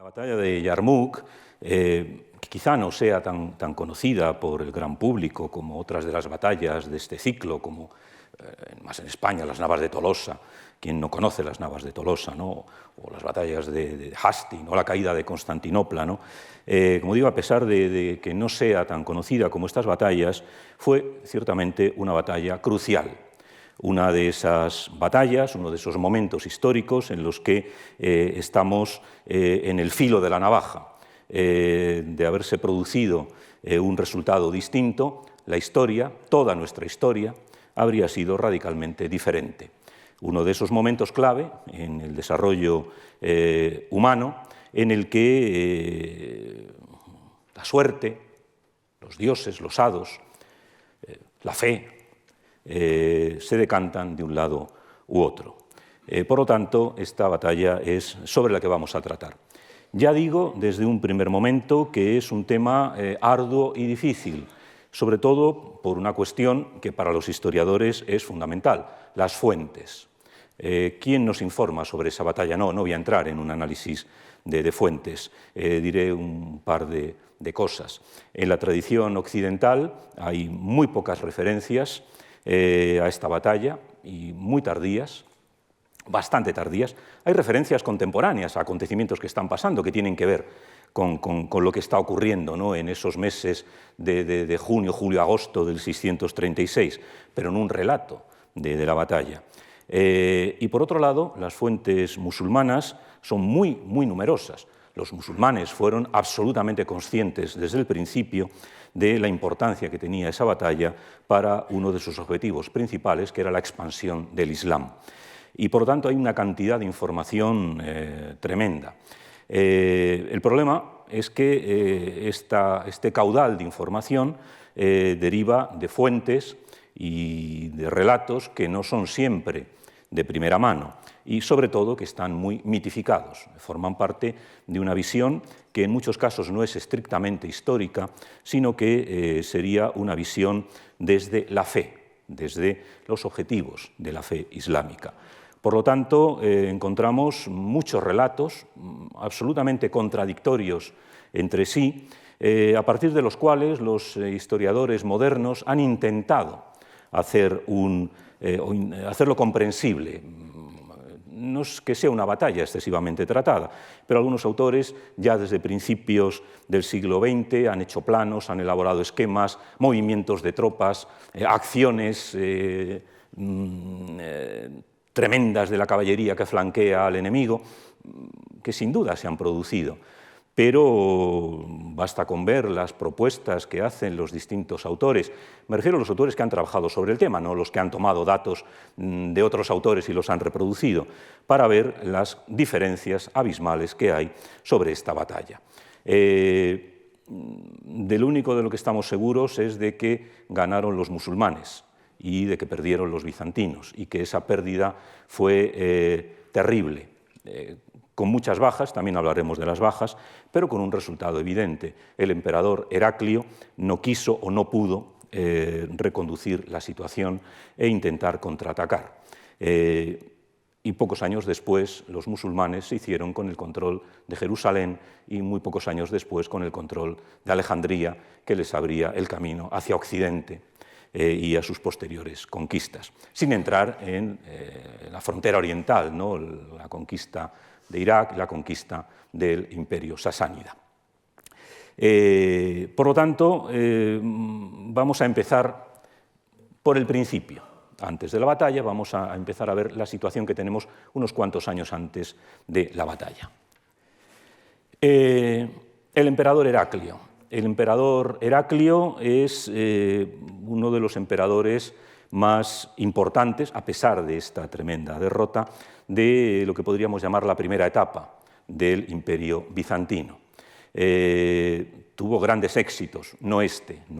La batalla de Yarmouk, que quizá no sea tan conocida por el gran público como otras de las batallas de este ciclo, como más en España las Navas de Tolosa, quien no conoce las Navas de Tolosa, ¿no? O las batallas de Hastings, o la caída de Constantinopla, ¿no? Como digo, a pesar de que no sea tan conocida como estas batallas, fue ciertamente una batalla crucial. Una de esas batallas, uno de esos momentos históricos en los que estamos en el filo de la navaja. De haberse producido un resultado distinto, la historia, toda nuestra historia, habría sido radicalmente diferente. Uno de esos momentos clave en el desarrollo humano, en el que la suerte, los dioses, los hados, la fe, se decantan de un lado u otro. Por lo tanto, esta batalla es sobre la que vamos a tratar. Ya digo desde un primer momento que es un tema arduo y difícil, sobre todo por una cuestión que para los historiadores es fundamental, las fuentes. ¿Quién nos informa sobre esa batalla? No voy a entrar en un análisis de fuentes, diré un par de cosas. En la tradición occidental hay muy pocas referencias a esta batalla, y muy tardías, bastante tardías. Hay referencias contemporáneas a acontecimientos que están pasando, que tienen que ver con lo que está ocurriendo, ¿no? En esos meses de junio, julio, agosto del 636, pero no un relato de la batalla. Y por otro lado, las fuentes musulmanas son muy numerosas. Los musulmanes fueron absolutamente conscientes desde el principio de la importancia que tenía esa batalla para uno de sus objetivos principales, que era la expansión del Islam. Y por lo tanto hay una cantidad de información tremenda. El problema es que este caudal de información deriva de fuentes y de relatos que no son siempre de primera mano y sobre todo que están muy mitificados, forman parte de una visión que en muchos casos no es estrictamente histórica, sino que sería una visión desde la fe, desde los objetivos de la fe islámica. Por lo tanto, encontramos muchos relatos absolutamente contradictorios entre sí, a partir de los cuales los historiadores modernos han intentado hacerlo comprensible. No es que sea una batalla excesivamente tratada, pero algunos autores ya desde principios del siglo XX han hecho planos, han elaborado esquemas, movimientos de tropas, acciones tremendas de la caballería que flanquea al enemigo, que sin duda se han producido. Pero basta con ver las propuestas que hacen los distintos autores. Me refiero a los autores que han trabajado sobre el tema, no los que han tomado datos de otros autores y los han reproducido, para ver las diferencias abismales que hay sobre esta batalla. De lo único de lo que estamos seguros es de que ganaron los musulmanes y de que perdieron los bizantinos, y que esa pérdida fue terrible. Con muchas bajas, también hablaremos de las bajas, pero con un resultado evidente. El emperador Heraclio no quiso o no pudo reconducir la situación e intentar contraatacar. Y pocos años después los musulmanes se hicieron con el control de Jerusalén y muy pocos años después con el control de Alejandría, que les abría el camino hacia Occidente y a sus posteriores conquistas, sin entrar en la frontera oriental, ¿no? La conquista de Irak, la conquista del imperio sasánida. Por lo tanto, vamos a empezar por el principio. Antes de la batalla vamos a empezar a ver la situación que tenemos unos cuantos años antes de la batalla. El emperador Heraclio. El emperador Heraclio es uno de los emperadores más importantes, a pesar de esta tremenda derrota, de lo que podríamos llamar la primera etapa del imperio bizantino. Tuvo grandes éxitos, no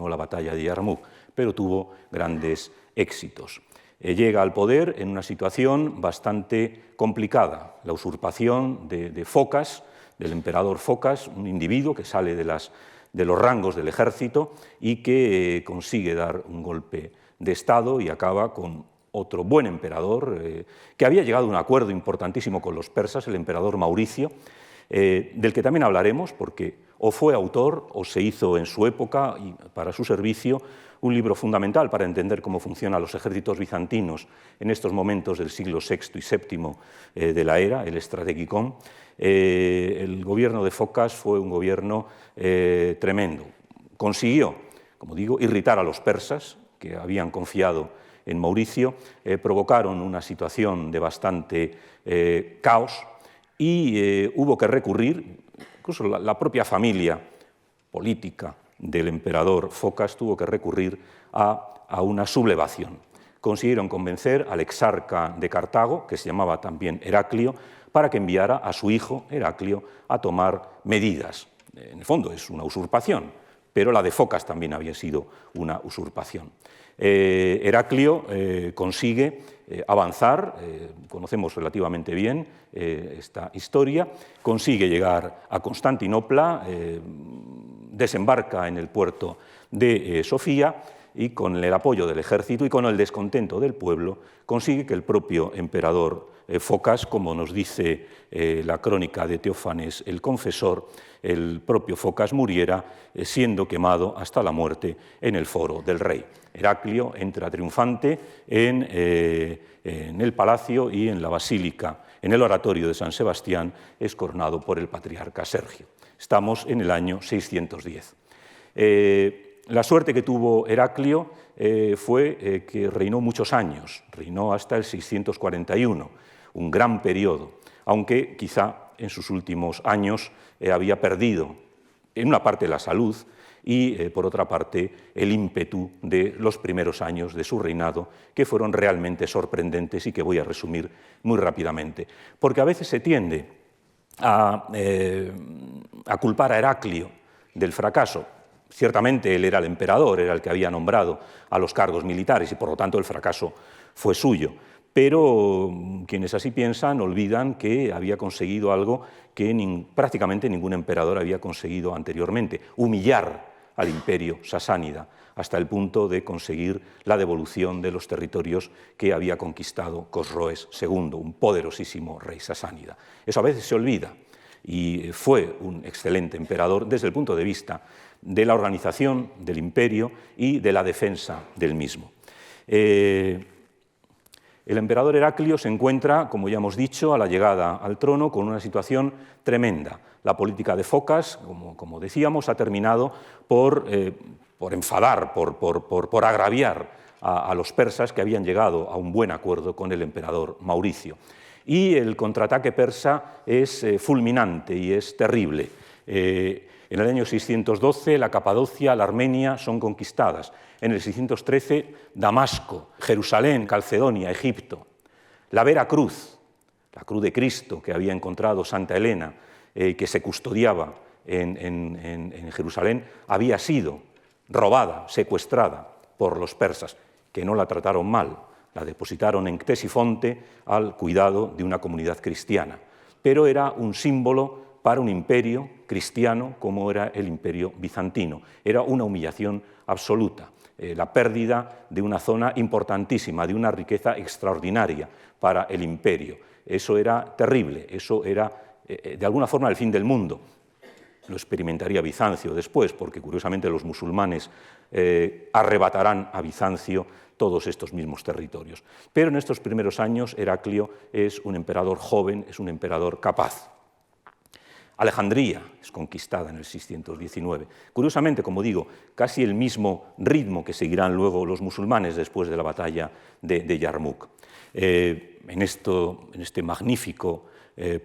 la batalla de Yarmouk, pero tuvo grandes éxitos. Llega al poder en una situación bastante complicada, la usurpación de Focas, del emperador Focas, un individuo que sale de los rangos del ejército y que consigue dar un golpe de Estado y acaba con otro buen emperador que había llegado a un acuerdo importantísimo con los persas, el emperador Mauricio, del que también hablaremos, porque o fue autor o se hizo en su época y para su servicio un libro fundamental para entender cómo funcionan los ejércitos bizantinos en estos momentos del siglo VI y VII de la era, el Strategicon. El gobierno de Focas fue un gobierno tremendo. Consiguió, como digo, irritar a los persas, que habían confiado en Mauricio, provocaron una situación de bastante caos y hubo que recurrir, incluso la propia familia política del emperador Focas tuvo que recurrir a una sublevación. Consiguieron convencer al exarca de Cartago, que se llamaba también Heraclio, para que enviara a su hijo Heraclio a tomar medidas. En el fondo es una usurpación, pero la de Focas también había sido una usurpación. Heraclio consigue avanzar, conocemos relativamente bien esta historia, consigue llegar a Constantinopla, desembarca en el puerto de Sofía y con el apoyo del ejército y con el descontento del pueblo consigue que el propio emperador Focas, como nos dice la crónica de Teófanes el Confesor, el propio Focas muriera siendo quemado hasta la muerte en el foro del rey. Heraclio entra triunfante en el palacio y en la basílica, en el oratorio de San Sebastián, es coronado por el patriarca Sergio. Estamos en el año 610. La suerte que tuvo Heraclio fue que reinó muchos años, reinó hasta el 641, un gran periodo, aunque quizá en sus últimos años había perdido en una parte la salud y por otra parte el ímpetu de los primeros años de su reinado, que fueron realmente sorprendentes y que voy a resumir muy rápidamente, porque a veces se tiende a culpar a Heraclio del fracaso. Ciertamente él era el emperador, era el que había nombrado a los cargos militares y por lo tanto el fracaso fue suyo. Pero quienes así piensan olvidan que había conseguido algo que prácticamente ningún emperador había conseguido anteriormente: humillar al imperio sasánida hasta el punto de conseguir la devolución de los territorios que había conquistado Cosroes II, un poderosísimo rey sasánida. Eso a veces se olvida y fue un excelente emperador desde el punto de vista de la organización del imperio y de la defensa del mismo. El emperador Heraclio se encuentra, como ya hemos dicho, a la llegada al trono con una situación tremenda. La política de Focas, como decíamos, ha terminado por enfadar, por agraviar a los persas que habían llegado a un buen acuerdo con el emperador Mauricio. Y el contraataque persa es fulminante y es terrible. En el año 612 la Capadocia, la Armenia son conquistadas. En el 613 Damasco, Jerusalén, Calcedonia, Egipto. La Vera Cruz, la cruz de Cristo que había encontrado Santa Elena, que se custodiaba en Jerusalén, había sido robada, secuestrada por los persas, que no la trataron mal. La depositaron en Ctesifonte al cuidado de una comunidad cristiana. Pero era un símbolo para un imperio cristiano como era el imperio bizantino. Era una humillación absoluta, la pérdida de una zona importantísima, de una riqueza extraordinaria para el imperio. Eso era terrible, eso era de alguna forma el fin del mundo. Lo experimentaría Bizancio después, porque curiosamente los musulmanes arrebatarán a Bizancio todos estos mismos territorios. Pero en estos primeros años Heraclio es un emperador joven, es un emperador capaz. Alejandría es conquistada en el 619. Curiosamente, como digo, casi el mismo ritmo que seguirán luego los musulmanes después de la batalla de Yarmuk. En este magnífico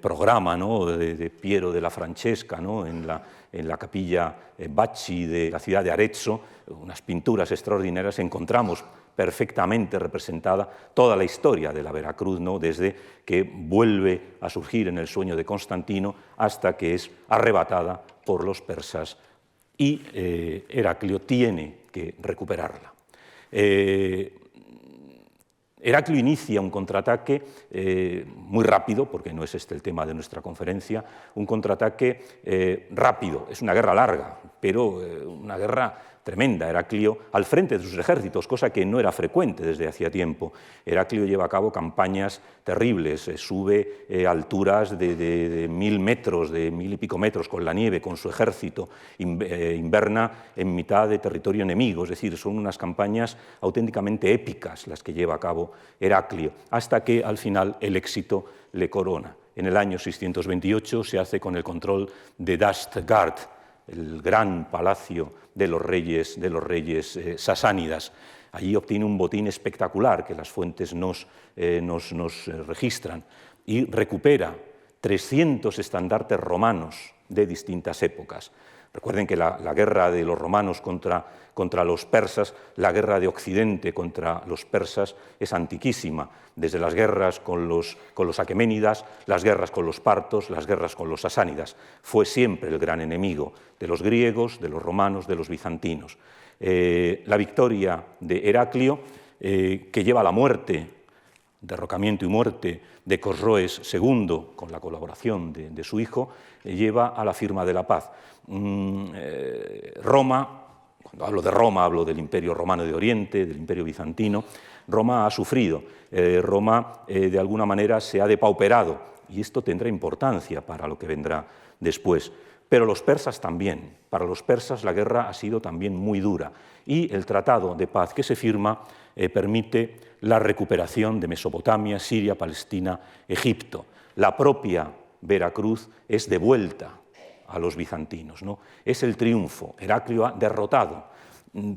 programa, ¿no?, de Piero de la Francesca, ¿no?, en la capilla Bacci de la ciudad de Arezzo, unas pinturas extraordinarias, encontramos perfectamente representada toda la historia de la Veracruz, ¿no?, desde que vuelve a surgir en el sueño de Constantino hasta que es arrebatada por los persas y Heraclio tiene que recuperarla. Heraclio inicia un contraataque muy rápido, porque no es este el tema de nuestra conferencia, un contraataque rápido. Es una guerra larga, pero una guerra tremenda. Heraclio al frente de sus ejércitos, cosa que no era frecuente desde hacía tiempo. Heraclio lleva a cabo campañas terribles, sube a alturas de 1000 metros, de 1000 y pico metros con la nieve, con su ejército, inverna en mitad de territorio enemigo, es decir, son unas campañas auténticamente épicas las que lleva a cabo Heraclio, hasta que al final el éxito le corona. En el año 628 se hace con el control de Dastgard, el gran palacio de los reyes sasánidas. Allí obtiene un botín espectacular que las fuentes nos registran y recupera 300 estandartes romanos de distintas épocas. Recuerden que la guerra de los romanos contra los persas, la guerra de Occidente contra los persas es antiquísima, desde las guerras con los aqueménidas, las guerras con los partos, las guerras con los sasánidas. Fue siempre el gran enemigo de los griegos, de los romanos, de los bizantinos. La victoria de Heraclio, que lleva a la muerte, derrocamiento y muerte de Cosroes II, con la colaboración de su hijo, lleva a la firma de la paz. Roma, cuando hablo de Roma, hablo del Imperio Romano de Oriente, del Imperio Bizantino. Roma ha sufrido, Roma de alguna manera se ha depauperado, y esto tendrá importancia para lo que vendrá después. Pero los persas también. Para los persas la guerra ha sido también muy dura, y el tratado de paz que se firma permite la recuperación de Mesopotamia, Siria, Palestina, Egipto. La propia Veracruz es devuelta a los bizantinos, ¿no? Es el triunfo. Heraclio ha derrotado,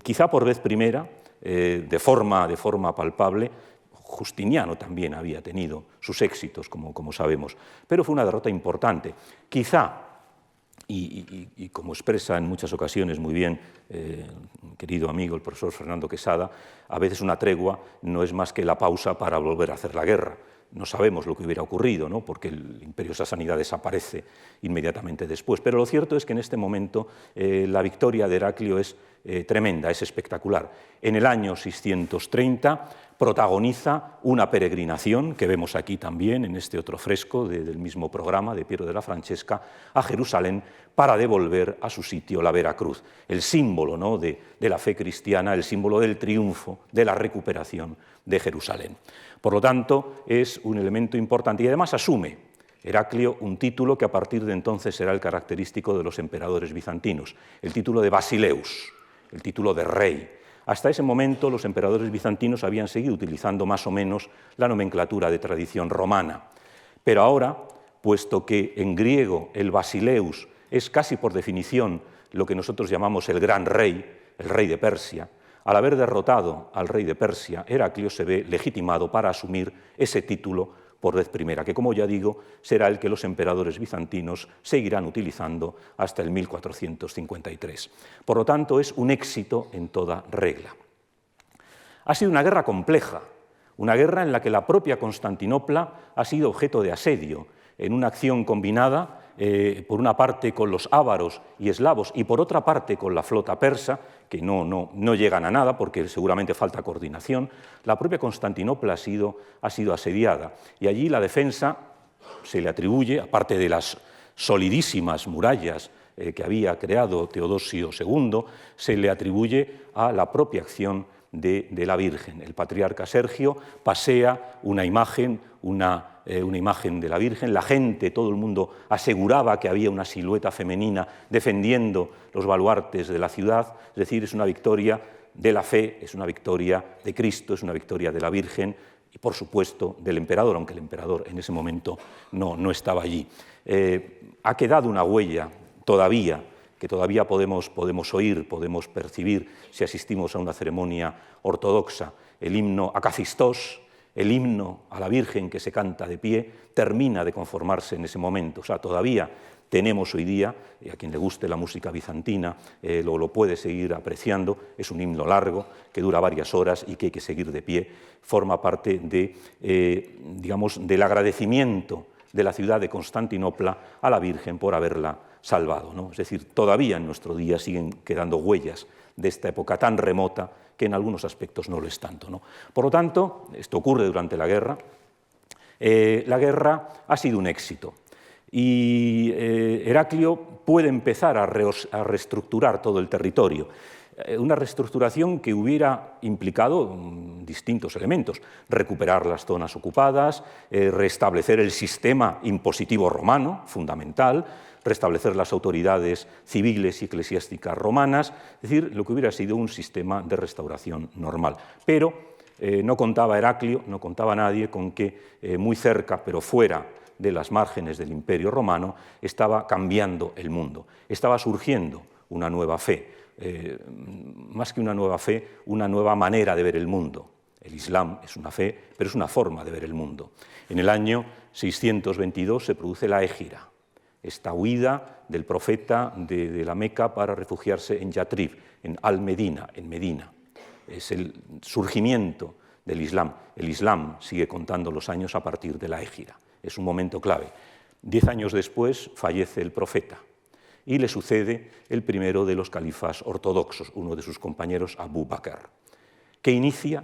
quizá por vez primera, de forma palpable. Justiniano también había tenido sus éxitos, como sabemos, pero fue una derrota importante. Quizá, y como expresa en muchas ocasiones muy bien querido amigo el profesor Fernando Quesada, a veces una tregua no es más que la pausa para volver a hacer la guerra. No sabemos lo que hubiera ocurrido, ¿no? Porque el imperio sasánida desaparece inmediatamente después. Pero lo cierto es que en este momento la victoria de Heraclio es tremenda, es espectacular. En el año 630 protagoniza una peregrinación, que vemos aquí también en este otro fresco del mismo programa de Piero della Francesca, a Jerusalén para devolver a su sitio la Veracruz, el símbolo, ¿no?, de la fe cristiana, el símbolo del triunfo, de la recuperación de Jerusalén. Por lo tanto, es un elemento importante y además asume Heraclio un título que a partir de entonces será el característico de los emperadores bizantinos, el título de Basileus, el título de rey. Hasta ese momento los emperadores bizantinos habían seguido utilizando más o menos la nomenclatura de tradición romana, pero ahora, puesto que en griego el Basileus es casi por definición lo que nosotros llamamos el gran rey, el rey de Persia, al haber derrotado al rey de Persia, Heraclio se ve legitimado para asumir ese título por vez primera, que, como ya digo, será el que los emperadores bizantinos seguirán utilizando hasta el 1453. Por lo tanto, es un éxito en toda regla. Ha sido una guerra compleja, una guerra en la que la propia Constantinopla ha sido objeto de asedio, en una acción combinada, por una parte con los ávaros y eslavos y por otra parte con la flota persa, que no llegan a nada porque seguramente falta coordinación. La propia Constantinopla ha sido asediada y allí la defensa se le atribuye, aparte de las solidísimas murallas que había creado Teodosio II, se le atribuye a la propia acción de la Virgen. El patriarca Sergio pasea una imagen de la Virgen, la gente, todo el mundo aseguraba que había una silueta femenina defendiendo los baluartes de la ciudad, es decir, es una victoria de la fe, es una victoria de Cristo, es una victoria de la Virgen y, por supuesto, del emperador, aunque el emperador en ese momento no estaba allí. Ha quedado una huella todavía, que todavía podemos oír, podemos percibir si asistimos a una ceremonia ortodoxa. El himno Acacistos, el himno a la Virgen que se canta de pie, termina de conformarse en ese momento. O sea, todavía tenemos hoy día, y a quien le guste la música bizantina lo puede seguir apreciando, es un himno largo que dura varias horas y que hay que seguir de pie. Forma parte del agradecimiento de la ciudad de Constantinopla a la Virgen por haberla salvado, ¿no? Es decir, todavía en nuestro día siguen quedando huellas de esta época tan remota que en algunos aspectos no lo es tanto, ¿no? Por lo tanto, esto ocurre durante la guerra. La guerra ha sido un éxito y Heraclio puede empezar a reestructurar todo el territorio. Una reestructuración que hubiera implicado distintos elementos: recuperar las zonas ocupadas, restablecer el sistema impositivo romano, fundamental, restablecer las autoridades civiles y eclesiásticas romanas, es decir, lo que hubiera sido un sistema de restauración normal. Pero no contaba Heraclio, no contaba nadie con que muy cerca, pero fuera de las márgenes del Imperio Romano, estaba cambiando el mundo, estaba surgiendo una nueva fe, más que una nueva fe, una nueva manera de ver el mundo. El Islam es una fe, pero es una forma de ver el mundo. En el año 622 se produce la Égira, esta huida del profeta de la Meca para refugiarse en Yatrib, en Al-Medina, en Medina. Es el surgimiento del Islam. El Islam sigue contando los años a partir de la Égira. Es un momento clave. 10 años después fallece el profeta y le sucede el primero de los califas ortodoxos, uno de sus compañeros, Abu Bakr, que inicia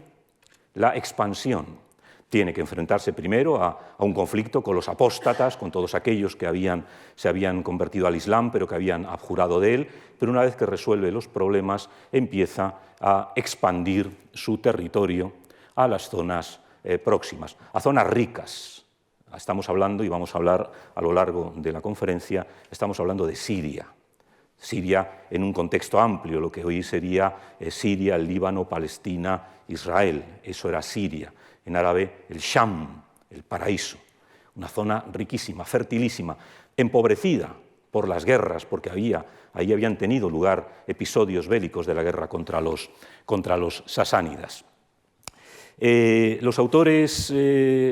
la expansión. Tiene que enfrentarse primero a un conflicto con los apóstatas, con todos aquellos que se habían convertido al Islam, pero que habían abjurado de él, pero una vez que resuelve los problemas, empieza a expandir su territorio a las zonas próximas, a zonas ricas. Estamos hablando, y vamos a hablar a lo largo de la conferencia, estamos hablando de Siria. Siria en un contexto amplio, lo que hoy sería Siria, el Líbano, Palestina, Israel. Eso era Siria. En árabe, el Sham, el paraíso. Una zona riquísima, fertilísima, empobrecida por las guerras, porque ahí habían tenido lugar episodios bélicos de la guerra contra los sasánidas. Los autores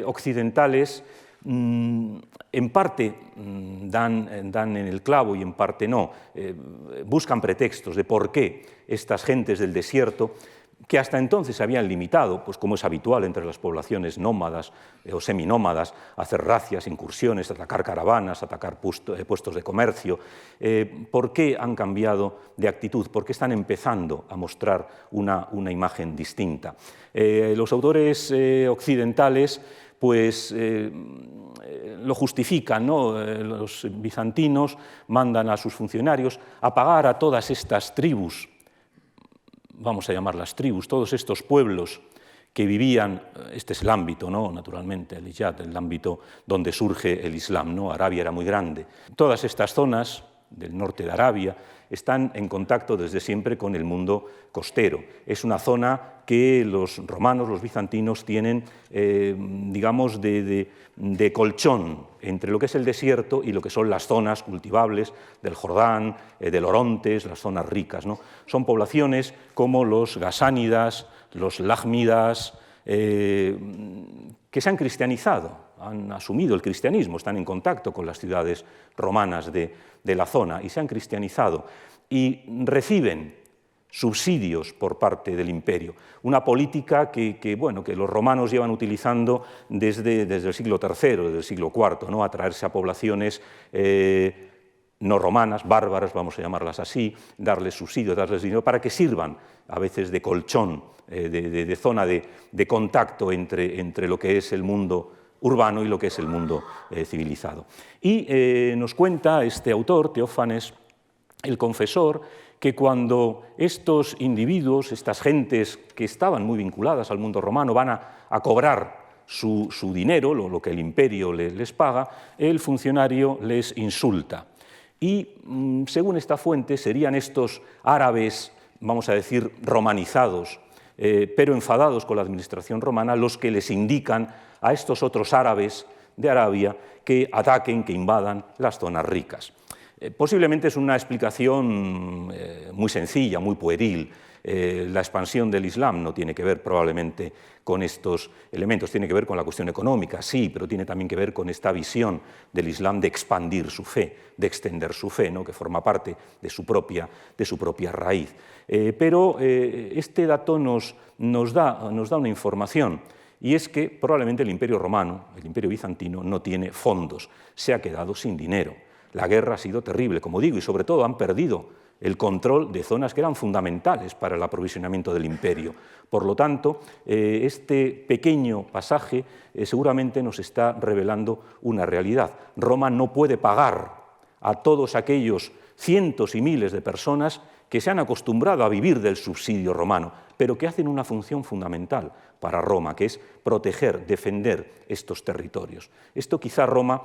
occidentales en parte dan en el clavo y en parte no, buscan pretextos de por qué estas gentes del desierto, que hasta entonces se habían limitado, pues como es habitual entre las poblaciones nómadas o seminómadas, a hacer razias, incursiones, atacar caravanas, atacar puestos de comercio, ¿por qué han cambiado de actitud? ¿Por qué están empezando a mostrar una imagen distinta? Los autores occidentales pues lo justifican, ¿no? Los bizantinos mandan a sus funcionarios a pagar a todas estas tribus, vamos a llamarlas tribus, todos estos pueblos que vivían, este es el ámbito, ¿no? Naturalmente, el Hijaz, el ámbito donde surge el Islam, ¿no? Arabia era muy grande. Todas estas zonas del norte de Arabia están en contacto desde siempre con el mundo costero. Es una zona que los romanos, los bizantinos, tienen, digamos, de colchón entre lo que es el desierto y lo que son las zonas cultivables del Jordán, del Orontes, las zonas ricas, ¿no? Son poblaciones como los gasánidas, los lájmidas, que se han cristianizado, han asumido el cristianismo, están en contacto con las ciudades romanas de la zona y se han cristianizado y reciben subsidios por parte del imperio. Una política que los romanos llevan utilizando desde el siglo III, desde el siglo IV, ¿no? Atraerse a poblaciones no romanas, bárbaras, vamos a llamarlas así, darles subsidios, darles dinero para que sirvan a veces de colchón, de zona de contacto entre lo que es el mundo urbano y lo que es el mundo civilizado. Y nos cuenta este autor, Teófanes el Confesor, que cuando estos individuos, estas gentes que estaban muy vinculadas al mundo romano, van a cobrar su dinero, lo que el imperio les paga, el funcionario les insulta. Y según esta fuente serían estos árabes, vamos a decir, romanizados, pero enfadados con la administración romana, los que les indican a estos otros árabes de Arabia que ataquen, que invadan las zonas ricas. Posiblemente es una explicación muy sencilla, muy pueril. La expansión del Islam no tiene que ver probablemente con estos elementos, tiene que ver con la cuestión económica, sí, pero tiene también que ver con esta visión del Islam de expandir su fe, de extender su fe, ¿no? Que forma parte de su propia raíz. Pero este dato nos da una información, y es que probablemente el Imperio Romano, el Imperio Bizantino, no tiene fondos, se ha quedado sin dinero. La guerra ha sido terrible, como digo, y sobre todo han perdido el control de zonas que eran fundamentales para el aprovisionamiento del imperio. Por lo tanto, este pequeño pasaje seguramente nos está revelando una realidad. Roma no puede pagar a todos aquellos cientos y miles de personas que se han acostumbrado a vivir del subsidio romano, pero que hacen una función fundamental para Roma, que es proteger, defender estos territorios. Esto quizá Roma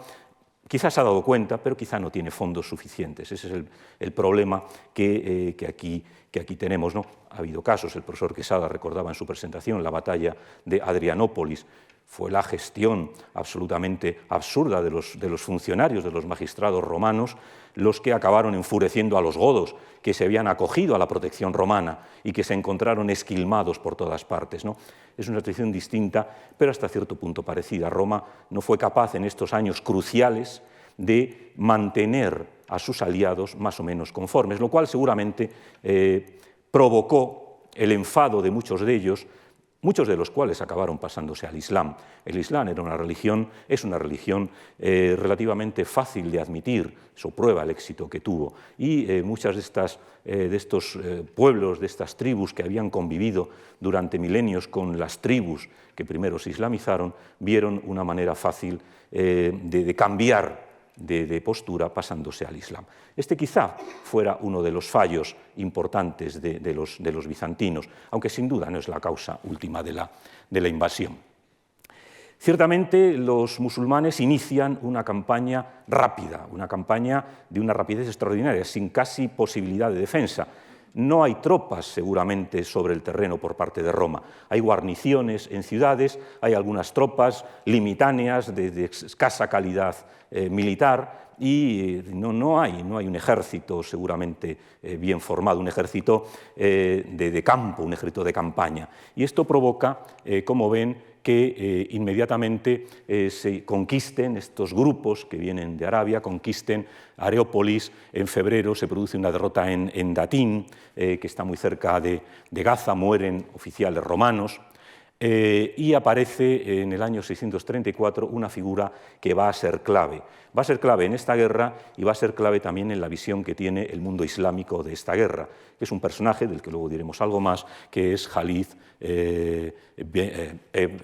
se ha dado cuenta, pero quizá no tiene fondos suficientes. Ese es el problema que aquí tenemos, ¿no? Ha habido casos, el profesor Quesada recordaba en su presentación la batalla de Adrianópolis. Fue la gestión absolutamente absurda de los funcionarios, de los magistrados romanos, los que acabaron enfureciendo a los godos, que se habían acogido a la protección romana y que se encontraron esquilmados por todas partes, ¿no? Es una situación distinta, pero hasta cierto punto parecida. Roma no fue capaz en estos años cruciales de mantener a sus aliados más o menos conformes, lo cual seguramente provocó el enfado de muchos de ellos, muchos de los cuales acabaron pasándose al Islam. El Islam es una religión relativamente fácil de admitir, eso prueba el éxito que tuvo, y muchas de estos pueblos, de estas tribus que habían convivido durante milenios con las tribus que primero se islamizaron, vieron una manera fácil de cambiar de postura pasándose al Islam. Este quizá fuera uno de los fallos importantes de los bizantinos, aunque sin duda no es la causa última de la invasión. Ciertamente los musulmanes inician una campaña rápida, una campaña de una rapidez extraordinaria, sin casi posibilidad de defensa. No hay tropas seguramente sobre el terreno por parte de Roma. Hay guarniciones en ciudades, hay algunas tropas limitáneas de escasa calidad militar y no hay un ejército seguramente bien formado, un ejército de campo, un ejército de campaña. Y esto provoca, como ven, que inmediatamente se conquisten estos grupos que vienen de Arabia, conquisten Areópolis. En febrero se produce una derrota en Datín, que está muy cerca de Gaza, mueren oficiales romanos, y aparece en el año 634 una figura que va a ser clave. Va a ser clave en esta guerra y va a ser clave también en la visión que tiene el mundo islámico de esta guerra, que es un personaje del que luego diremos algo más, que es Khalid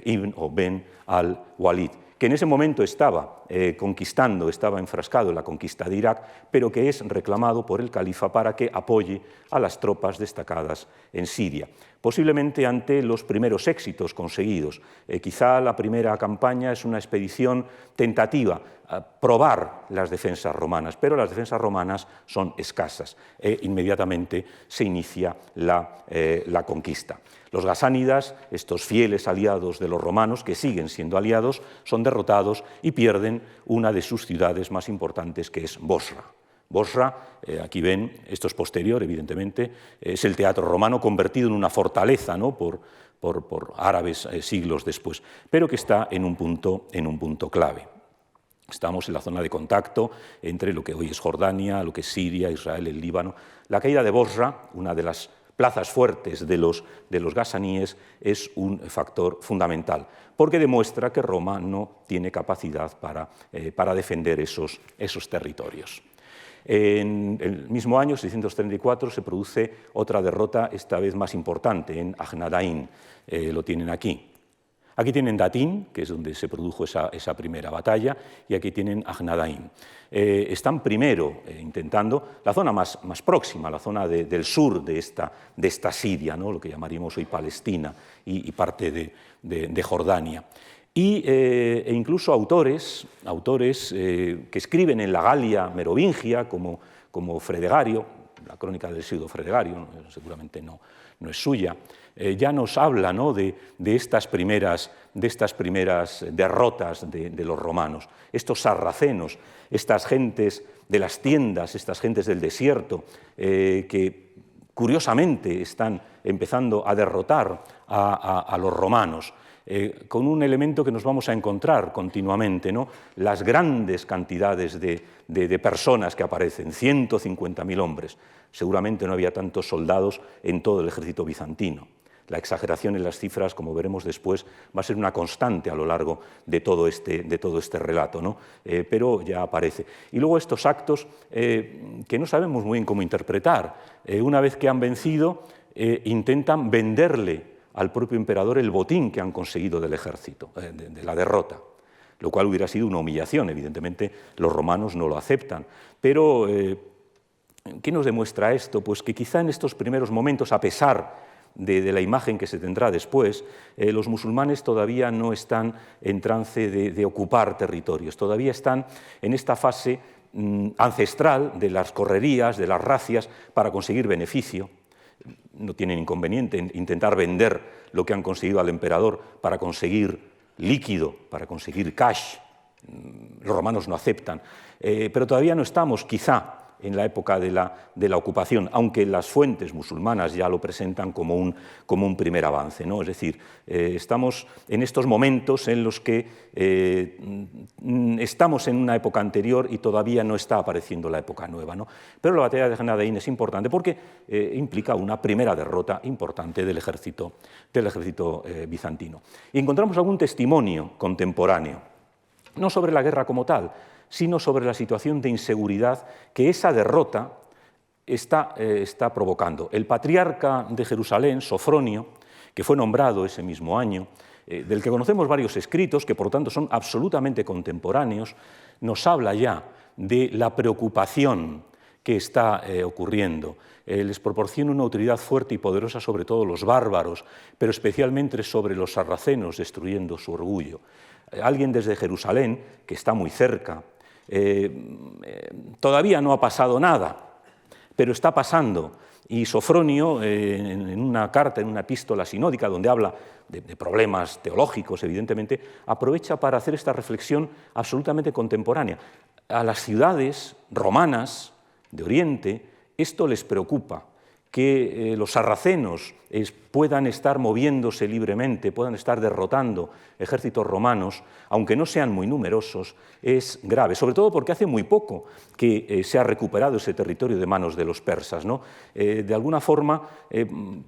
ibn o Ben al-Walid, que en ese momento estaba estaba enfrascado en la conquista de Irak, pero que es reclamado por el califa para que apoye a las tropas destacadas en Siria, posiblemente ante los primeros éxitos conseguidos. Quizá la primera campaña es una expedición tentativa, a probar las defensas romanas, pero las defensas romanas son escasas e inmediatamente se inicia la conquista. Los gasánidas, estos fieles aliados de los romanos, que siguen siendo aliados, son derrotados y pierden una de sus ciudades más importantes, que es Bosra. Bosra, aquí ven, esto es posterior, evidentemente, es el teatro romano convertido en una fortaleza, ¿no?, por árabes siglos después, pero que está en un punto clave. Estamos en la zona de contacto entre lo que hoy es Jordania, lo que es Siria, Israel, el Líbano. La caída de Bosra, una de las plazas fuertes de los gasaníes, es un factor fundamental, porque demuestra que Roma no tiene capacidad para defender esos territorios. En el mismo año, 634, se produce otra derrota, esta vez más importante, en Agnadain. Lo tienen aquí. Aquí tienen Datín, que es donde se produjo esa primera batalla, y aquí tienen Agnadain. Están primero intentando la zona más próxima, la zona del sur de esta Siria, ¿no?, lo que llamaríamos hoy Palestina y parte de Jordania. E incluso autores que escriben en la Galia merovingia, como Fredegario, la crónica del pseudo Fredegario, seguramente no es suya, ya nos habla, ¿no?, de estas primeras derrotas de los romanos. Estos sarracenos, estas gentes de las tiendas, estas gentes del desierto, que curiosamente están empezando a derrotar a los romanos, con un elemento que nos vamos a encontrar continuamente, ¿no?, las grandes cantidades de personas que aparecen, 150.000 hombres. Seguramente no había tantos soldados en todo el ejército bizantino. La exageración en las cifras, como veremos después, va a ser una constante a lo largo de todo este relato, ¿no? Pero ya aparece. Y luego estos actos que no sabemos muy bien cómo interpretar. Una vez que han vencido, intentan venderle al propio emperador el botín que han conseguido del ejército, de la derrota, lo cual hubiera sido una humillación. Evidentemente los romanos no lo aceptan, pero ¿Qué nos demuestra esto? Pues que quizá en estos primeros momentos, a pesar de la imagen que se tendrá después, los musulmanes todavía no están en trance de ocupar territorios, todavía están en esta fase ancestral de las correrías, de las racias para conseguir beneficio. No tienen inconveniente en intentar vender lo que han conseguido al emperador para conseguir líquido, para conseguir cash. Los romanos no aceptan, pero todavía no estamos quizá en la época de la ocupación, aunque las fuentes musulmanas ya lo presentan como un primer avance, ¿no? Es decir, estamos en estos momentos en los que estamos en una época anterior y todavía no está apareciendo la época nueva, ¿no? Pero la batalla de Gnadain es importante porque implica una primera derrota importante del ejército bizantino. Y encontramos algún testimonio contemporáneo, no sobre la guerra como tal, sino sobre la situación de inseguridad que esa derrota está provocando. El patriarca de Jerusalén, Sofronio, que fue nombrado ese mismo año, del que conocemos varios escritos, que por tanto son absolutamente contemporáneos, nos habla ya de la preocupación que está ocurriendo. Les proporciona una autoridad fuerte y poderosa sobre todos los bárbaros, pero especialmente sobre los sarracenos, destruyendo su orgullo. Alguien desde Jerusalén, que está muy cerca, todavía no ha pasado nada, pero está pasando. Y Sofronio, en una carta, en una epístola sinódica, donde habla de problemas teológicos, evidentemente, aprovecha para hacer esta reflexión absolutamente contemporánea. A las ciudades romanas de Oriente esto les preocupa, que los sarracenos puedan estar moviéndose libremente, puedan estar derrotando ejércitos romanos, aunque no sean muy numerosos, es grave, sobre todo porque hace muy poco que se ha recuperado ese territorio de manos de los persas, ¿no? De alguna forma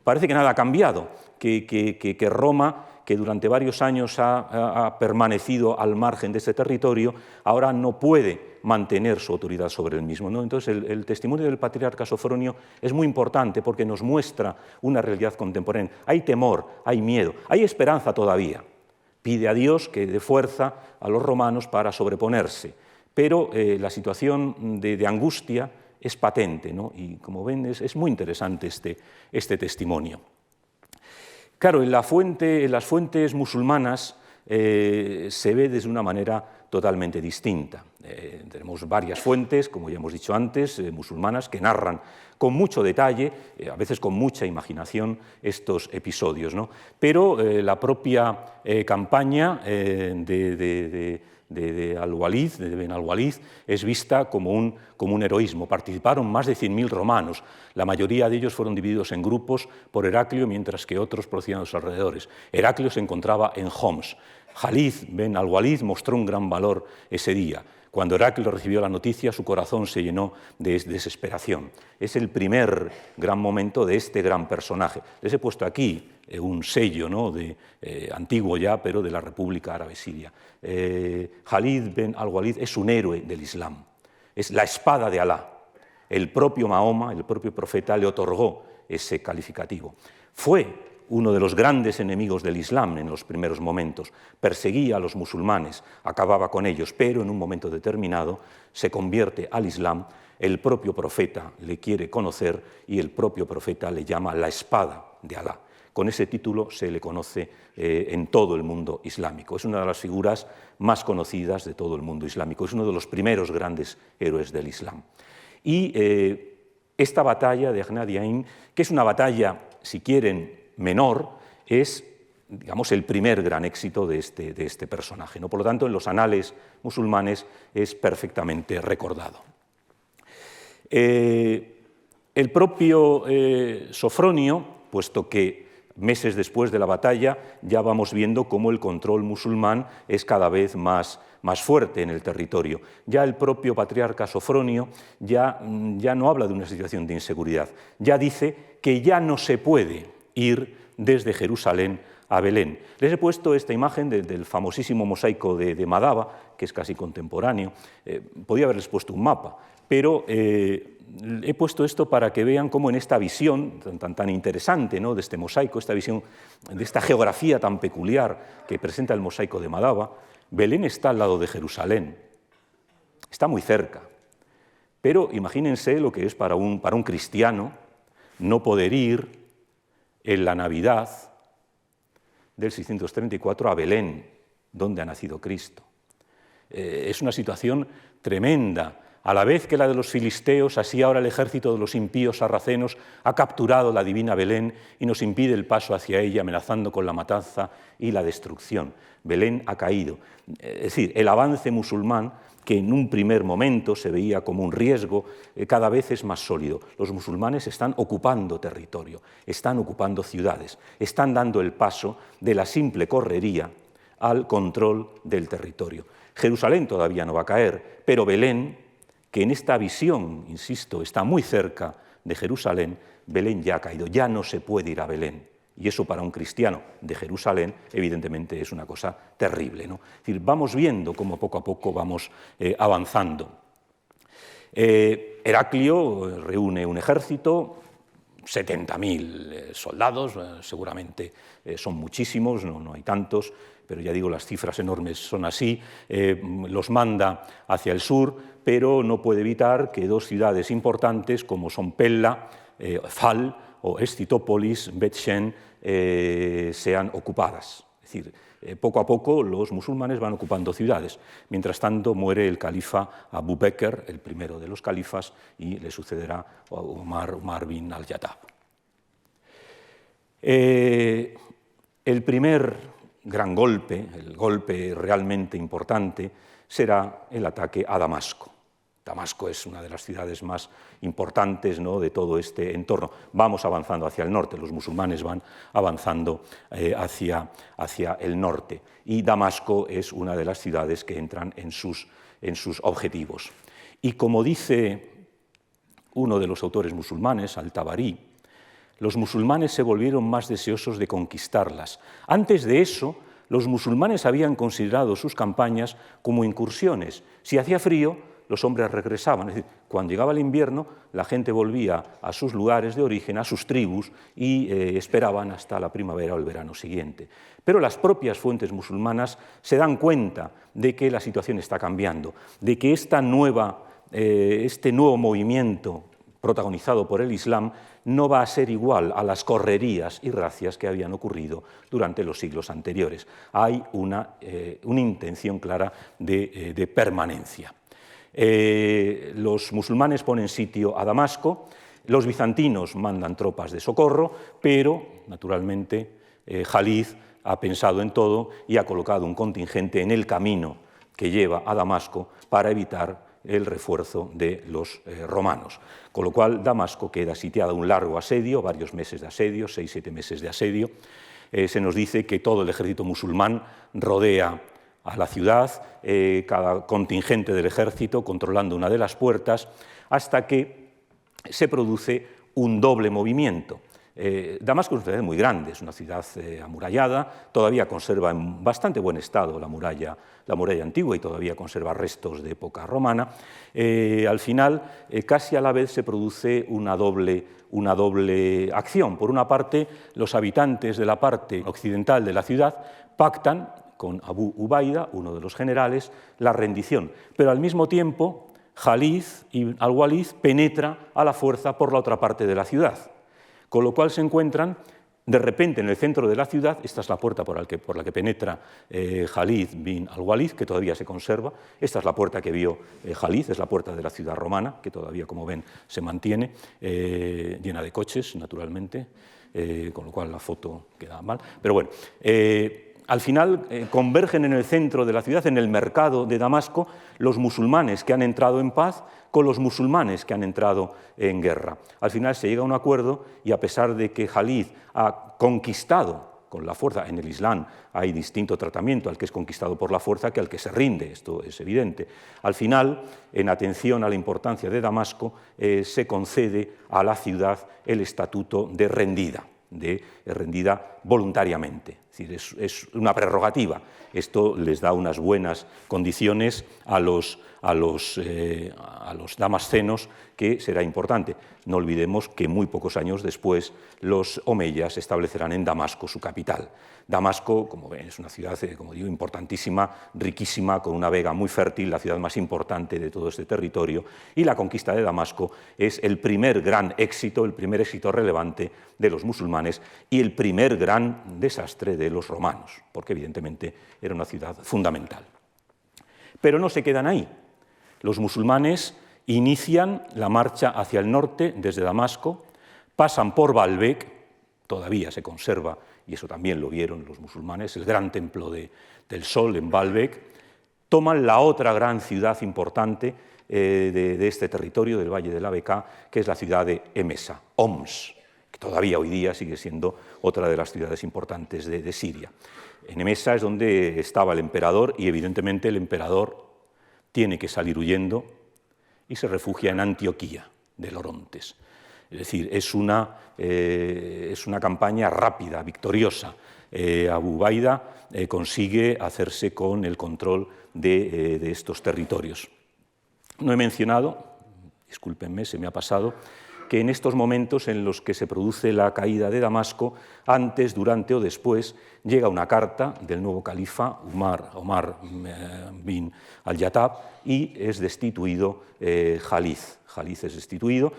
parece que nada ha cambiado, que Roma, que durante varios años ha permanecido al margen de ese territorio, ahora no puede mantener su autoridad sobre el mismo, ¿no? Entonces, el testimonio del patriarca Sofronio es muy importante porque nos muestra una realidad contemporánea. Hay temor, hay miedo, hay esperanza todavía. Pide a Dios que dé fuerza a los romanos para sobreponerse, pero la situación de angustia es patente, ¿no? Y como ven, es muy interesante este testimonio. Claro, en las fuentes musulmanas se ve desde una manera totalmente distinta. Tenemos varias fuentes, como ya hemos dicho antes, musulmanas, que narran con mucho detalle, a veces con mucha imaginación, estos episodios, ¿no? Pero la propia campaña de Al-Walid, de Ben al-Walid, es vista como un heroísmo. Participaron más de 100.000 romanos, la mayoría de ellos fueron divididos en grupos por Heraclio, mientras que otros procedían de los alrededores. Heraclio se encontraba en Homs. Khalid Ben al-Walid mostró un gran valor ese día. Cuando Heraclio recibió la noticia, su corazón se llenó de desesperación. Es el primer gran momento de este gran personaje. Les he puesto aquí un sello, ¿no?, antiguo ya, pero de la República Árabe Siria. Khalid Ben al-Walid es un héroe del Islam, es la espada de Alá. El propio Mahoma, el propio profeta, le otorgó ese calificativo. Fue uno de los grandes enemigos del Islam en los primeros momentos, perseguía a los musulmanes, acababa con ellos, pero en un momento determinado se convierte al Islam, el propio profeta le quiere conocer y el propio profeta le llama la espada de Alá. Con ese título se le conoce en todo el mundo islámico. Es una de las figuras más conocidas de todo el mundo islámico, es uno de los primeros grandes héroes del Islam. Y esta batalla de Gnadain, que es una batalla, si quieren, menor, es, digamos, el primer gran éxito de este personaje, ¿no? Por lo tanto, en los anales musulmanes es perfectamente recordado. El propio Sofronio, puesto que meses después de la batalla ya vamos viendo cómo el control musulmán es cada vez más fuerte en el territorio. Ya el propio patriarca Sofronio ya no habla de una situación de inseguridad, ya dice que ya no se puede ir desde Jerusalén a Belén. Les he puesto esta imagen del famosísimo mosaico de Madaba, que es casi contemporáneo. Podía haberles puesto un mapa, pero he puesto esto para que vean cómo en esta visión tan interesante, ¿no?, de este mosaico, esta visión de esta geografía tan peculiar que presenta el mosaico de Madaba, Belén está al lado de Jerusalén, está muy cerca. Pero imagínense lo que es para un cristiano no poder ir en la Navidad del 634 a Belén, donde ha nacido Cristo. Es una situación tremenda. A la vez que la de los filisteos, así ahora el ejército de los impíos sarracenos ha capturado la divina Belén y nos impide el paso hacia ella, amenazando con la matanza y la destrucción. Belén ha caído. Es decir, el avance musulmán, que en un primer momento se veía como un riesgo, cada vez es más sólido. Los musulmanes están ocupando territorio, están ocupando ciudades, están dando el paso de la simple correría al control del territorio. Jerusalén todavía no va a caer, pero Belén, que en esta visión, insisto, está muy cerca de Jerusalén, Belén ya ha caído, ya no se puede ir a Belén. Y eso para un cristiano de Jerusalén, evidentemente, es una cosa terrible, ¿no? Es decir, vamos viendo cómo poco a poco vamos avanzando. Heraclio reúne un ejército, 70.000 soldados, seguramente son muchísimos, no hay tantos, pero ya digo, las cifras enormes son así, los manda hacia el sur, pero no puede evitar que dos ciudades importantes como son Pella, Fal o Escitópolis, Bet-Shen, sean ocupadas. Es decir, poco a poco los musulmanes van ocupando ciudades. Mientras tanto muere el califa Abu Bakr, el primero de los califas, y le sucederá Umar bin al-Khattab. El primer gran golpe, el golpe realmente importante, será el ataque a Damasco. Damasco es una de las ciudades más importantes, ¿no?, de todo este entorno. Vamos avanzando hacia el norte, los musulmanes van avanzando hacia el norte. Y Damasco es una de las ciudades que entran en sus objetivos. Y como dice uno de los autores musulmanes, Al-Tabari, los musulmanes se volvieron más deseosos de conquistarlas. Antes de eso, los musulmanes habían considerado sus campañas como incursiones. Si hacía frío, los hombres regresaban. Es decir, cuando llegaba el invierno, la gente volvía a sus lugares de origen, a sus tribus, y esperaban hasta la primavera o el verano siguiente. Pero las propias fuentes musulmanas se dan cuenta de que la situación está cambiando, de que este nuevo movimiento protagonizado por el Islam no va a ser igual a las correrías y racias que habían ocurrido durante los siglos anteriores. Hay una intención clara de permanencia. Los musulmanes ponen sitio a Damasco, los bizantinos mandan tropas de socorro, pero, naturalmente, Jalid ha pensado en todo y ha colocado un contingente en el camino que lleva a Damasco para evitar el refuerzo de los romanos. Con lo cual, Damasco queda sitiada un largo asedio, varios meses de asedio, 6-7 meses de asedio. Se nos dice que todo el ejército musulmán rodea a la ciudad, cada contingente del ejército controlando una de las puertas, hasta que se produce un doble movimiento. Damasco es una ciudad muy grande, es una ciudad amurallada, todavía conserva en bastante buen estado la muralla antigua y todavía conserva restos de época romana. Al final, casi a la vez se produce una doble acción. Por una parte, los habitantes de la parte occidental de la ciudad pactan con Abu Ubaida, uno de los generales, la rendición, pero al mismo tiempo Jalid ibn al-Walid penetra a la fuerza por la otra parte de la ciudad. Con lo cual se encuentran de repente en el centro de la ciudad. Esta es la puerta por la que penetra Jalid bin al-Walid, que todavía se conserva. Esta es la puerta que vio Jalid, es la puerta de la ciudad romana, que todavía, como ven, se mantiene, llena de coches, naturalmente, con lo cual la foto queda mal. Pero bueno, al final convergen en el centro de la ciudad, en el mercado de Damasco, los musulmanes que han entrado en paz con los musulmanes que han entrado en guerra. Al final se llega a un acuerdo y, a pesar de que Jalid ha conquistado con la fuerza, en el Islam hay distinto tratamiento al que es conquistado por la fuerza que al que se rinde, esto es evidente. Al final, en atención a la importancia de Damasco, se concede a la ciudad el estatuto de rendida voluntariamente. Es decir, es una prerrogativa. Esto les da unas buenas condiciones a los damascenos, que será importante. No olvidemos que muy pocos años después los omeyas establecerán en Damasco su capital. Damasco, como ven, es una ciudad, como digo, importantísima, riquísima, con una vega muy fértil, la ciudad más importante de todo este territorio, y la conquista de Damasco es el primer gran éxito, el primer éxito relevante de los musulmanes y el primer gran desastre de los romanos, porque evidentemente era una ciudad fundamental. Pero no se quedan ahí. Los musulmanes inician la marcha hacia el norte desde Damasco, pasan por Baalbek, todavía se conserva, y eso también lo vieron los musulmanes, el gran templo del Sol en Baalbek, toman la otra gran ciudad importante de este territorio, del Valle de la Bekaa, que es la ciudad de Emesa, Homs, que todavía hoy día sigue siendo otra de las ciudades importantes de Siria. En Emesa es donde estaba el emperador, y evidentemente el emperador tiene que salir huyendo y se refugia en Antioquía del Orontes. Es decir, es una campaña rápida, victoriosa. Abu Ubaida consigue hacerse con el control de estos territorios. No he mencionado, discúlpenme, se me ha pasado, que en estos momentos en los que se produce la caída de Damasco, antes, durante o después, llega una carta del nuevo califa, Omar bin al-Yatab, y es destituido Jalid. Jalid es destituido.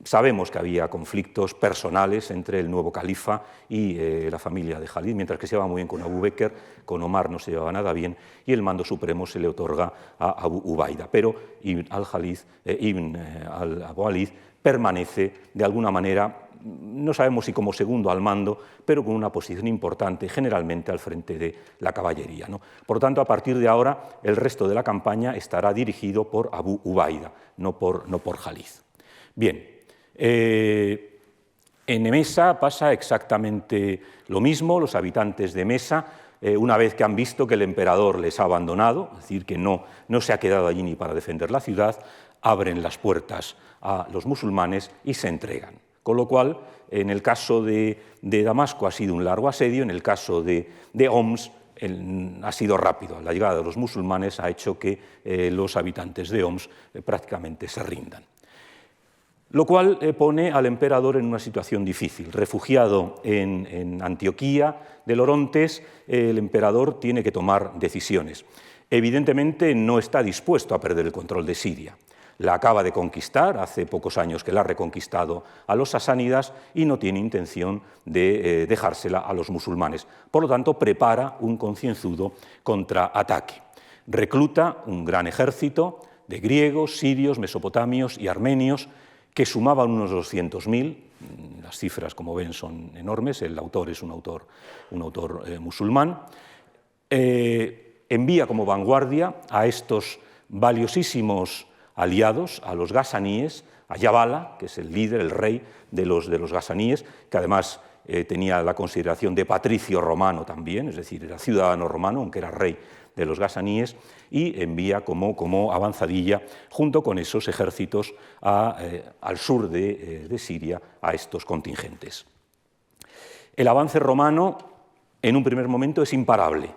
Sabemos que había conflictos personales entre el nuevo califa y la familia de Jalid, mientras que se llevaba muy bien con Abu Bakr, con Omar no se llevaba nada bien, y el mando supremo se le otorga a Abu Ubaida. Pero Ibn Abu Alid permanece de alguna manera, no sabemos si como segundo al mando, pero con una posición importante, generalmente al frente de la caballería, ¿no? Por lo tanto, a partir de ahora, el resto de la campaña estará dirigido por Abu Ubaida, no por Jalid. Bien, en Emesa pasa exactamente lo mismo. Los habitantes de Emesa, una vez que han visto que el emperador les ha abandonado, es decir, que no se ha quedado allí ni para defender la ciudad, abren las puertas a los musulmanes y se entregan. Con lo cual, en el caso de Damasco ha sido un largo asedio, en el caso de Homs ha sido rápido. La llegada de los musulmanes ha hecho que los habitantes de Homs prácticamente se rindan. Lo cual pone al emperador en una situación difícil. Refugiado en Antioquía del Orontes, el emperador tiene que tomar decisiones. Evidentemente no está dispuesto a perder el control de Siria. La acaba de conquistar, hace pocos años que la ha reconquistado a los sasánidas, y no tiene intención de dejársela a los musulmanes. Por lo tanto, prepara un concienzudo contraataque. Recluta un gran ejército de griegos, sirios, mesopotamios y armenios, que sumaban unos 200.000, las cifras, como ven, son enormes, el autor es un autor musulmán, envía como vanguardia a estos valiosísimos aliados, a los gasaníes, a Yabala, que es el líder, el rey de los gasaníes, que además tenía la consideración de patricio romano también, es decir, era ciudadano romano, aunque era rey de los gasaníes, y envía como avanzadilla, junto con esos ejércitos, al sur de Siria, a estos contingentes. El avance romano, en un primer momento, es imparable.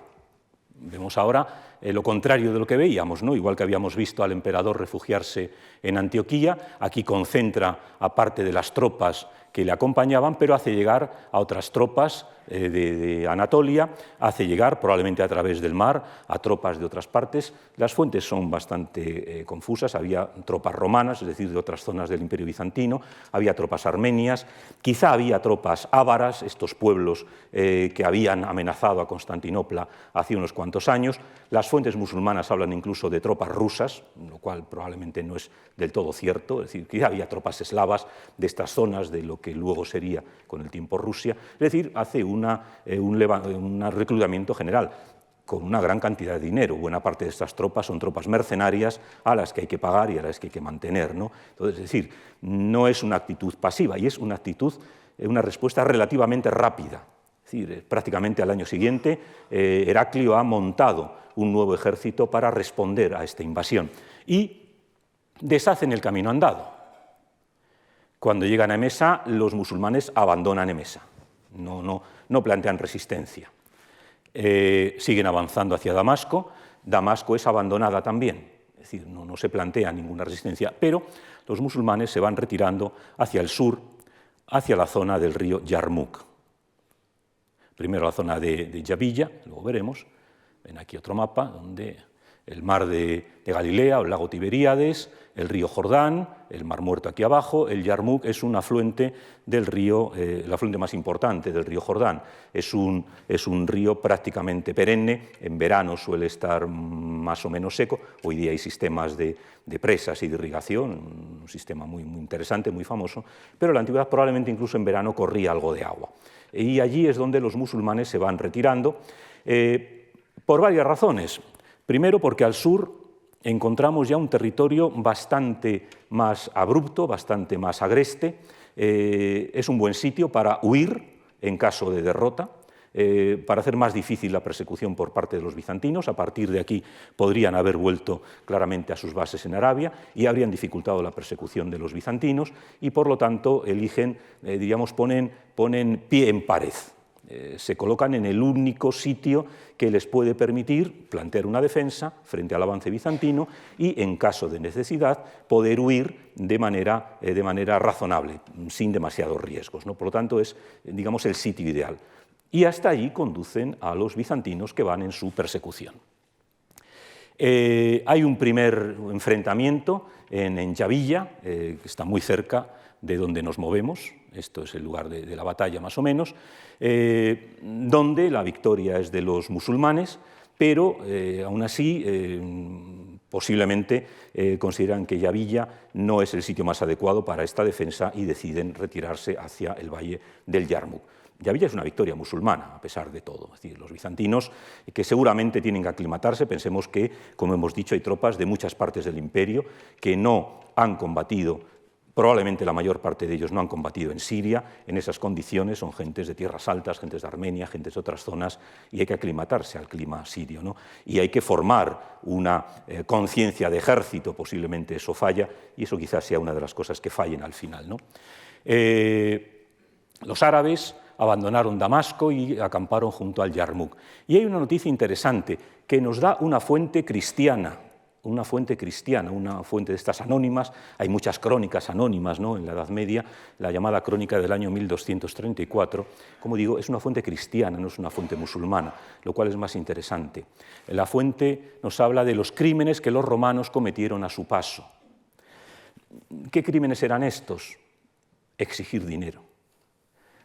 Vemos ahora lo contrario de lo que veíamos, ¿no? Igual que habíamos visto al emperador refugiarse en Antioquía, aquí concentra a parte de las tropas que le acompañaban, pero hace llegar a otras tropas de Anatolia, hace llegar, probablemente a través del mar, a tropas de otras partes. Las fuentes son bastante confusas. Había tropas romanas, es decir, de otras zonas del Imperio Bizantino, había tropas armenias, quizá había tropas ávaras, estos pueblos que habían amenazado a Constantinopla hace unos cuantos años. Las fuentes musulmanas hablan incluso de tropas rusas, lo cual probablemente no es del todo cierto, es decir, quizá había tropas eslavas de estas zonas, de lo que luego sería con el tiempo Rusia, es decir, hace un reclutamiento general con una gran cantidad de dinero. Buena parte de estas tropas son tropas mercenarias a las que hay que pagar y a las que hay que mantener, ¿no? Entonces, es decir, no es una actitud pasiva, y es una actitud, una respuesta relativamente rápida. Es decir, prácticamente al año siguiente, Heraclio ha montado un nuevo ejército para responder a esta invasión y deshacen el camino andado. Cuando llegan a Emesa, los musulmanes abandonan Emesa, no plantean resistencia. siguen avanzando hacia Damasco. Damasco es abandonada también, es decir, no se plantea ninguna resistencia, pero los musulmanes se van retirando hacia el sur, hacia la zona del río Yarmouk. Primero la zona de Yavilla, luego veremos, ven aquí otro mapa, donde el mar de Galilea, o el lago Tiberíades, el río Jordán, el Mar Muerto aquí abajo. El Yarmouk es un afluente del río, el afluente más importante del río Jordán. Es un río prácticamente perenne, en verano suele estar más o menos seco. Hoy día hay sistemas de presas y de irrigación, un sistema muy interesante, muy famoso, pero en la antigüedad probablemente incluso en verano corría algo de agua. Y allí es donde los musulmanes se van retirando, por varias razones. Primero, porque al sur encontramos ya un territorio bastante más abrupto, bastante más agreste. Es un buen sitio para huir en caso de derrota, para hacer más difícil la persecución por parte de los bizantinos. A partir de aquí podrían haber vuelto claramente a sus bases en Arabia y habrían dificultado la persecución de los bizantinos y, por lo tanto, eligen, diríamos, ponen pie en pared. Se colocan en el único sitio que les puede permitir plantear una defensa frente al avance bizantino y, en caso de necesidad, poder huir de manera razonable, sin demasiados riesgos, ¿no? Por lo tanto, es, digamos, el sitio ideal. Y hasta allí conducen a los bizantinos que van en su persecución. Hay un primer enfrentamiento en Yavilla, que está muy cerca de donde nos movemos. Esto es el lugar de la batalla más o menos, donde la victoria es de los musulmanes, pero aún así posiblemente consideran que Yavilla no es el sitio más adecuado para esta defensa y deciden retirarse hacia el valle del Yarmouk. Yavilla es una victoria musulmana, a pesar de todo. Es decir, los bizantinos, que seguramente tienen que aclimatarse, pensemos que, como hemos dicho, hay tropas de muchas partes del imperio que no han combatido. Probablemente la mayor parte de ellos no han combatido en Siria. En esas condiciones son gentes de tierras altas, gentes de Armenia, gentes de otras zonas, y hay que aclimatarse al clima sirio, ¿no? Y hay que formar una conciencia de ejército, posiblemente eso falla, y eso quizás sea una de las cosas que fallen al final, ¿no? Los árabes abandonaron Damasco y acamparon junto al Yarmouk. Y hay una noticia interesante que nos da una fuente cristiana, una fuente de estas anónimas. Hay muchas crónicas anónimas, ¿no?, en la Edad Media. La llamada crónica del año 1234, como digo, es una fuente cristiana, no es una fuente musulmana, lo cual es más interesante. La fuente nos habla de los crímenes que los romanos cometieron a su paso. ¿Qué crímenes eran estos? Exigir dinero.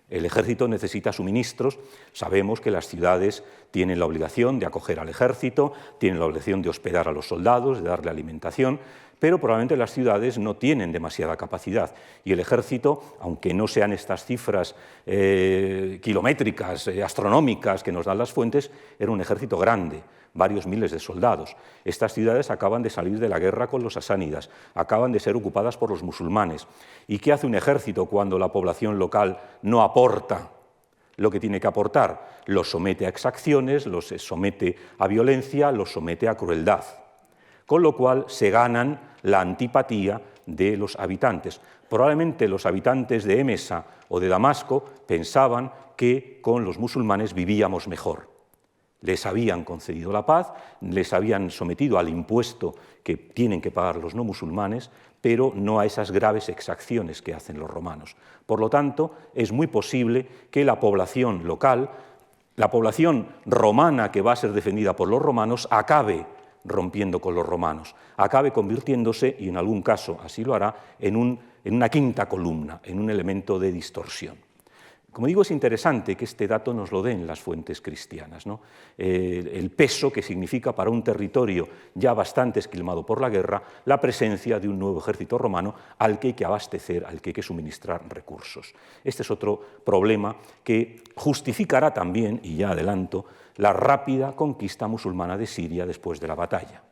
El ejército necesita suministros. Sabemos que las ciudades tienen la obligación de acoger al ejército, tienen la obligación de hospedar a los soldados, de darle alimentación, pero probablemente las ciudades no tienen demasiada capacidad. Y el ejército, aunque no sean estas cifras kilométricas, astronómicas que nos dan las fuentes, era un ejército grande, varios miles de soldados. Estas ciudades acaban de salir de la guerra con los sasánidas, acaban de ser ocupadas por los musulmanes. ¿Y qué hace un ejército cuando la población local no aporta lo que tiene que aportar? Los somete a exacciones, los somete a violencia, los somete a crueldad. Con lo cual se ganan la antipatía de los habitantes. Probablemente los habitantes de Emesa o de Damasco pensaban que con los musulmanes vivíamos mejor. Les habían concedido la paz, les habían sometido al impuesto que tienen que pagar los no musulmanes, pero no a esas graves exacciones que hacen los romanos. Por lo tanto, es muy posible que la población local, la población romana que va a ser defendida por los romanos, acabe rompiendo con los romanos, acabe convirtiéndose, y en algún caso así lo hará, en una quinta columna, en un elemento de distorsión. Como digo, es interesante que este dato nos lo den las fuentes cristianas, ¿no? El peso que significa para un territorio ya bastante esquilmado por la guerra la presencia de un nuevo ejército romano al que hay que abastecer, al que hay que suministrar recursos. Este es otro problema que justificará también, y ya adelanto, la rápida conquista musulmana de Siria después de la batalla.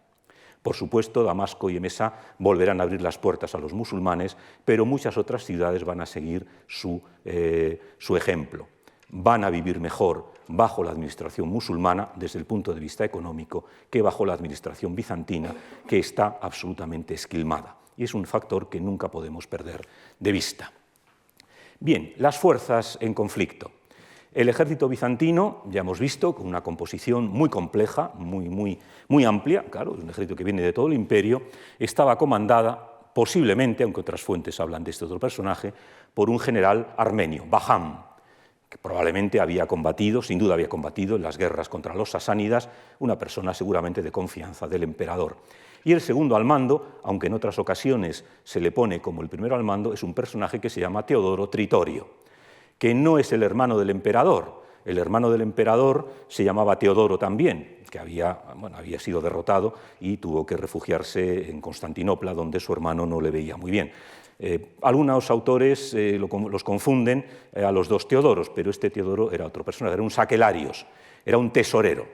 Por supuesto, Damasco y Emesa volverán a abrir las puertas a los musulmanes, pero muchas otras ciudades van a seguir su ejemplo. Van a vivir mejor bajo la administración musulmana desde el punto de vista económico que bajo la administración bizantina, que está absolutamente esquilmada. Y es un factor que nunca podemos perder de vista. Bien, las fuerzas en conflicto. El ejército bizantino, ya hemos visto, con una composición muy compleja, muy amplia, claro, es un ejército que viene de todo el imperio, estaba comandada posiblemente, aunque otras fuentes hablan de este otro personaje, por un general armenio, Baham, que probablemente había combatido, sin duda había combatido en las guerras contra los sasánidas, una persona seguramente de confianza del emperador. Y el segundo al mando, aunque en otras ocasiones se le pone como el primero al mando, es un personaje que se llama Teodoro Tritorio, que no es el hermano del emperador. El hermano del emperador se llamaba Teodoro también, que había sido derrotado y tuvo que refugiarse en Constantinopla, donde su hermano no le veía muy bien. Algunos autores los confunden a los dos Teodoros, pero este Teodoro era otro personaje, era un saquelarios, era un tesorero.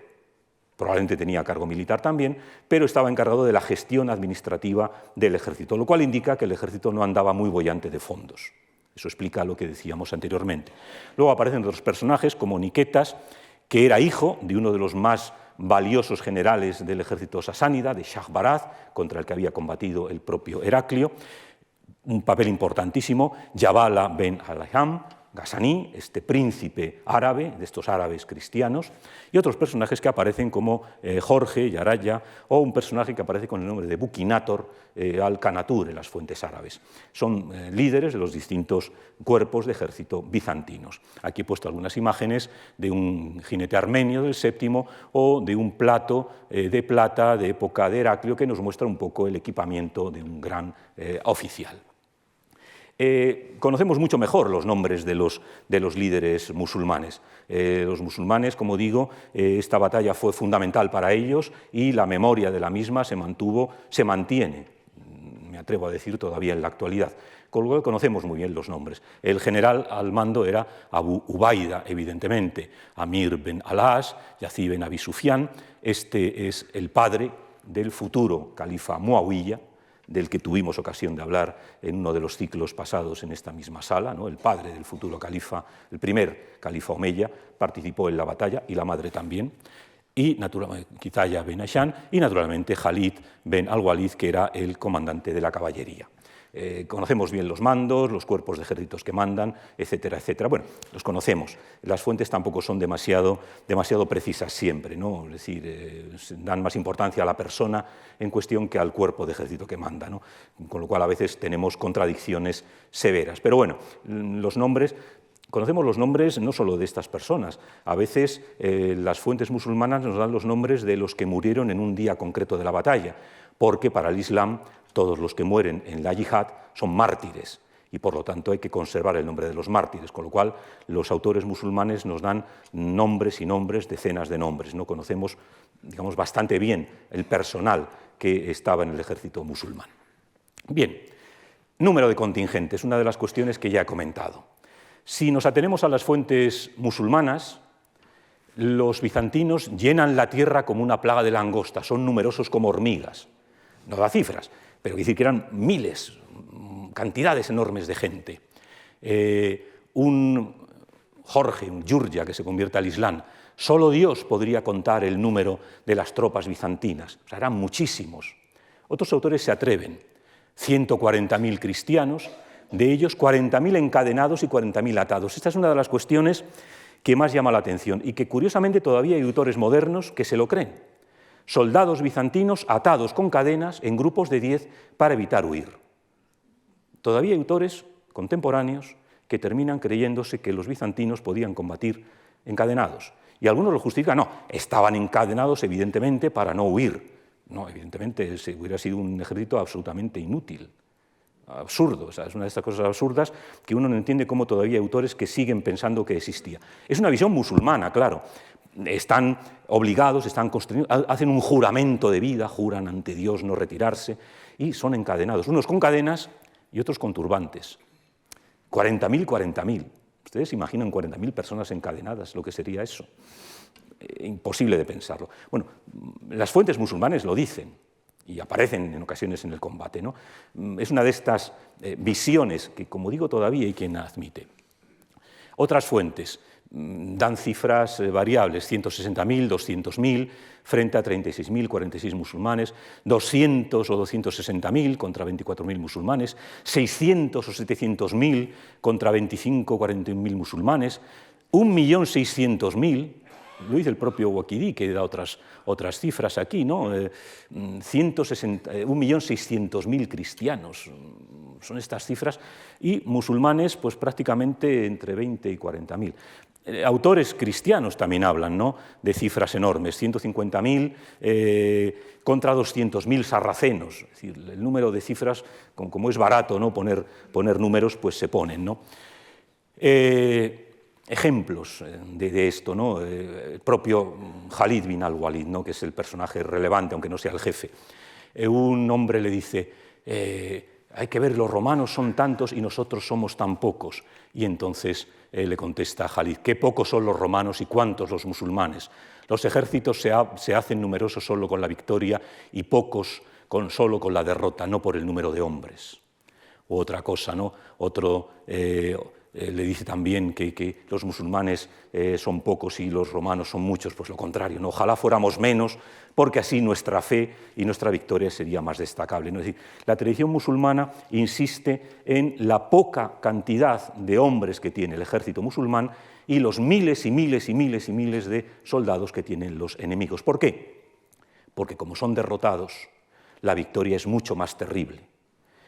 Probablemente tenía cargo militar también, pero estaba encargado de la gestión administrativa del ejército, lo cual indica que el ejército no andaba muy boyante de fondos. Eso explica lo que decíamos anteriormente. Luego aparecen otros personajes como Niquetas, que era hijo de uno de los más valiosos generales del ejército sasánida, de Shahbaraz, contra el que había combatido el propio Heraclio. Un papel importantísimo, Jabala ben al-Hayham, Ghassani, este príncipe árabe, de estos árabes cristianos, y otros personajes que aparecen como Jorge, Yaraya, o un personaje que aparece con el nombre de Bukinator al-Kanatur en las fuentes árabes. Son líderes de los distintos cuerpos de ejército bizantinos. Aquí he puesto algunas imágenes de un jinete armenio del VII o de un plato de plata de época de Heraclio que nos muestra un poco el equipamiento de un gran oficial. Conocemos mucho mejor los nombres de los líderes musulmanes. Los musulmanes, como digo, esta batalla fue fundamental para ellos y la memoria de la misma se mantiene, me atrevo a decir, todavía en la actualidad. Con lo cual conocemos muy bien los nombres. El general al mando era Abu Ubaida, evidentemente, Amir ben al-As, Yazid ben Abi Sufyan. Este es el padre del futuro califa Muawiyah, del que tuvimos ocasión de hablar en uno de los ciclos pasados en esta misma sala, ¿no? El padre del futuro califa, el primer califa omeya, participó en la batalla, y la madre también, y naturalmente Qitaya ben Ashan, y naturalmente Khalid ben al-Walid, que era el comandante de la caballería. Conocemos bien los mandos, los cuerpos de ejércitos que mandan, etcétera, etcétera. Bueno, los conocemos. Las fuentes tampoco son demasiado precisas siempre, ¿no? Es decir, dan más importancia a la persona en cuestión que al cuerpo de ejército que manda, ¿no? Con lo cual a veces tenemos contradicciones severas. Pero bueno, conocemos los nombres no solo de estas personas. A veces las fuentes musulmanas nos dan los nombres de los que murieron en un día concreto de la batalla, porque para el Islam todos los que mueren en la yihad son mártires y por lo tanto hay que conservar el nombre de los mártires, con lo cual los autores musulmanes nos dan nombres y nombres, decenas de nombres. No conocemos, digamos, bastante bien el personal que estaba en el ejército musulmán. Bien, número de contingentes, una de las cuestiones que ya he comentado. Si nos atenemos a las fuentes musulmanas, los bizantinos llenan la tierra como una plaga de langosta, son numerosos como hormigas. No da cifras, pero quiere decir que eran miles, cantidades enormes de gente. Un Jorge, un Yurya, que se convierte al Islam, solo Dios podría contar el número de las tropas bizantinas, o sea, eran muchísimos. Otros autores se atreven, 140.000 cristianos, de ellos 40.000 encadenados y 40.000 atados. Esta es una de las cuestiones que más llama la atención y que curiosamente todavía hay autores modernos que se lo creen. Soldados bizantinos atados con cadenas en grupos de 10 para evitar huir. Todavía hay autores contemporáneos que terminan creyéndose que los bizantinos podían combatir encadenados. Y algunos lo justifican, no, estaban encadenados evidentemente para no huir. No, evidentemente hubiera sido un ejército absolutamente inútil, absurdo. O sea, es una de estas cosas absurdas que uno no entiende cómo todavía hay autores que siguen pensando que existía. Es una visión musulmana, claro. Están obligados, están constreñidos, hacen un juramento de vida, juran ante Dios no retirarse y son encadenados, unos con cadenas y otros con turbantes. 40.000. ¿Ustedes imaginan 40.000 personas encadenadas? Lo que sería eso. Imposible de pensarlo. Bueno, las fuentes musulmanes lo dicen y aparecen en ocasiones en el combate, ¿no? Es una de estas visiones que, como digo, todavía hay quien admite. Otras fuentes dan cifras variables, 160.000, 200.000, frente a 36.000, 46 musulmanes, 200 o 260.000 contra 24.000 musulmanes, 600 o 700.000 contra 25 o 41.000 musulmanes, 1.600.000, lo dice el propio Waqidi, que da otras cifras aquí, ¿no? 1.600.000 cristianos, son estas cifras, y musulmanes pues prácticamente entre 20 y 40.000. Autores cristianos también hablan, ¿no?, de cifras enormes, 150.000 contra 200.000 sarracenos. Es decir, el número de cifras, como es barato, ¿no?, poner números, pues se ponen, ¿no? Ejemplos de esto, ¿no? El propio Khalid bin al-Walid, ¿no?, que es el personaje relevante, aunque no sea el jefe. Un hombre le dice, hay que ver, los romanos son tantos y nosotros somos tan pocos. Y entonces le contesta a Khalid, qué pocos son los romanos y cuántos los musulmanes. Los ejércitos se hacen numerosos solo con la victoria y pocos solo con la derrota, no por el número de hombres. O otra cosa, ¿no? Le dice también que los musulmanes son pocos y los romanos son muchos, pues lo contrario, ¿no? Ojalá fuéramos menos, porque así nuestra fe y nuestra victoria sería más destacable, ¿no? Es decir, la tradición musulmana insiste en la poca cantidad de hombres que tiene el ejército musulmán y los miles y miles y miles y miles de soldados que tienen los enemigos. ¿Por qué? Porque como son derrotados, la victoria es mucho más terrible.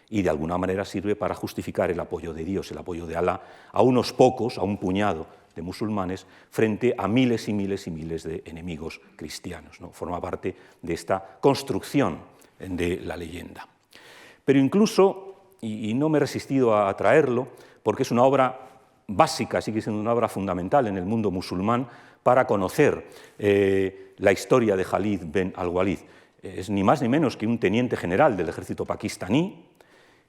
Y de alguna manera sirve para justificar el apoyo de Dios, el apoyo de Alá, a unos pocos, a un puñado de musulmanes, frente a miles y miles y miles de enemigos cristianos, ¿no? Forma parte de esta construcción de la leyenda. Pero incluso, y no me he resistido a traerlo, porque es una obra básica, sigue siendo una obra fundamental en el mundo musulmán para conocer la historia de Khalid bin al-Walid. Es ni más ni menos que un teniente general del ejército pakistaní,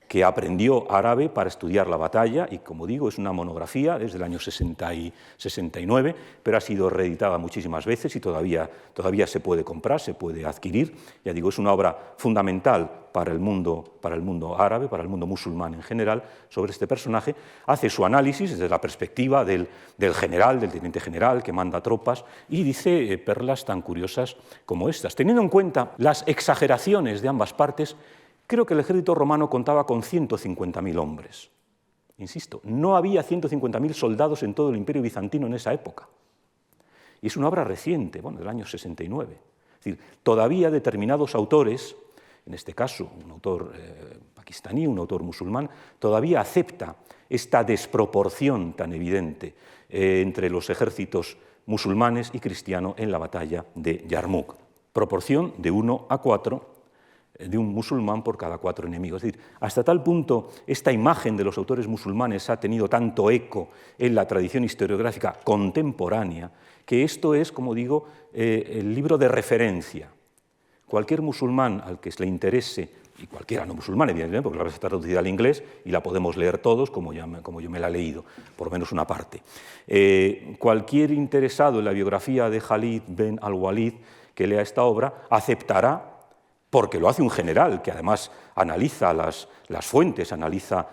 que aprendió árabe para estudiar la batalla y, como digo, es una monografía desde el año 69, pero ha sido reeditada muchísimas veces y todavía se puede comprar, se puede adquirir. Ya digo, es una obra fundamental para el mundo árabe, para el mundo musulmán en general, sobre este personaje. Hace su análisis desde la perspectiva del general, del teniente general que manda tropas, y dice perlas tan curiosas como estas. Teniendo en cuenta las exageraciones de ambas partes, creo que el ejército romano contaba con 150.000 hombres. Insisto, no había 150.000 soldados en todo el Imperio bizantino en esa época. Y es una obra reciente, bueno, del año 69. Es decir, todavía determinados autores, en este caso un autor pakistaní, un autor musulmán, todavía acepta esta desproporción tan evidente entre los ejércitos musulmanes y cristianos en la batalla de Yarmouk. Proporción de 1 a 4, de un musulmán por cada 4 enemigos. Es decir, hasta tal punto esta imagen de los autores musulmanes ha tenido tanto eco en la tradición historiográfica contemporánea, que esto es, como digo, el libro de referencia. Cualquier musulmán al que le interese, y cualquiera no musulmán, evidentemente, porque la verdad está traducida al inglés y la podemos leer todos, como yo me la he leído, por lo menos una parte. Cualquier interesado en la biografía de Khalid bin al-Walid que lea esta obra aceptará, porque lo hace un general que además analiza las fuentes, analiza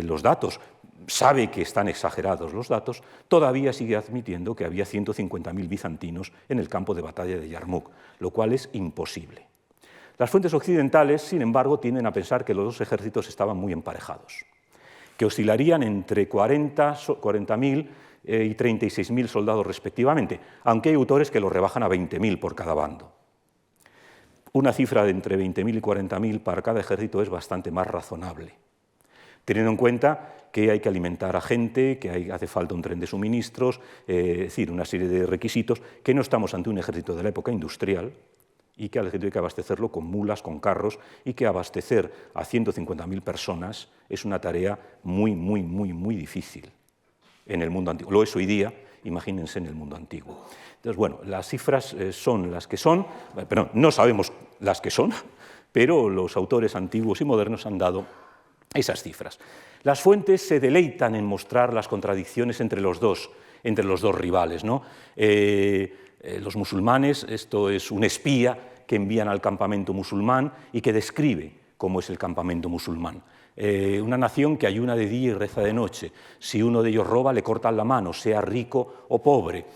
los datos, sabe que están exagerados los datos, todavía sigue admitiendo que había 150.000 bizantinos en el campo de batalla de Yarmouk, lo cual es imposible. Las fuentes occidentales, sin embargo, tienden a pensar que los dos ejércitos estaban muy emparejados, que oscilarían entre 40.000 y 36.000 soldados respectivamente, aunque hay autores que los rebajan a 20.000 por cada bando. Una cifra de entre 20.000 y 40.000 para cada ejército es bastante más razonable, teniendo en cuenta que hay que alimentar a gente, que hace falta un tren de suministros, es decir, una serie de requisitos, que no estamos ante un ejército de la época industrial y que al ejército hay que abastecerlo con mulas, con carros, y que abastecer a 150.000 personas es una tarea muy, muy, muy, muy difícil en el mundo antiguo. Lo es hoy día, imagínense en el mundo antiguo. Entonces, bueno, las cifras son las que son, pero no sabemos las que son, pero los autores antiguos y modernos han dado esas cifras. Las fuentes se deleitan en mostrar las contradicciones entre los dos rivales, ¿no? Los musulmanes, esto es un espía que envían al campamento musulmán y que describe cómo es el campamento musulmán. Una nación que ayuna de día y reza de noche. Si uno de ellos roba, le cortan la mano, sea rico o pobre.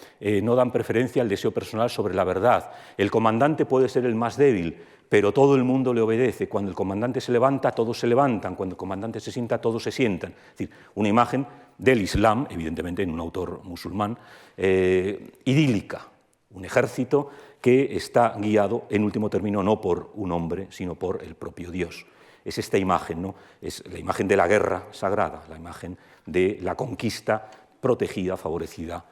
No dan preferencia al deseo personal sobre la verdad. El comandante puede ser el más débil, pero todo el mundo le obedece. Cuando el comandante se levanta, todos se levantan. Cuando el comandante se sienta, todos se sientan. Es decir, una imagen del Islam, evidentemente en un autor musulmán, idílica. Un ejército que está guiado, en último término, no por un hombre, sino por el propio Dios. Es esta imagen, ¿no? Es la imagen de la guerra sagrada, la imagen de la conquista protegida, favorecida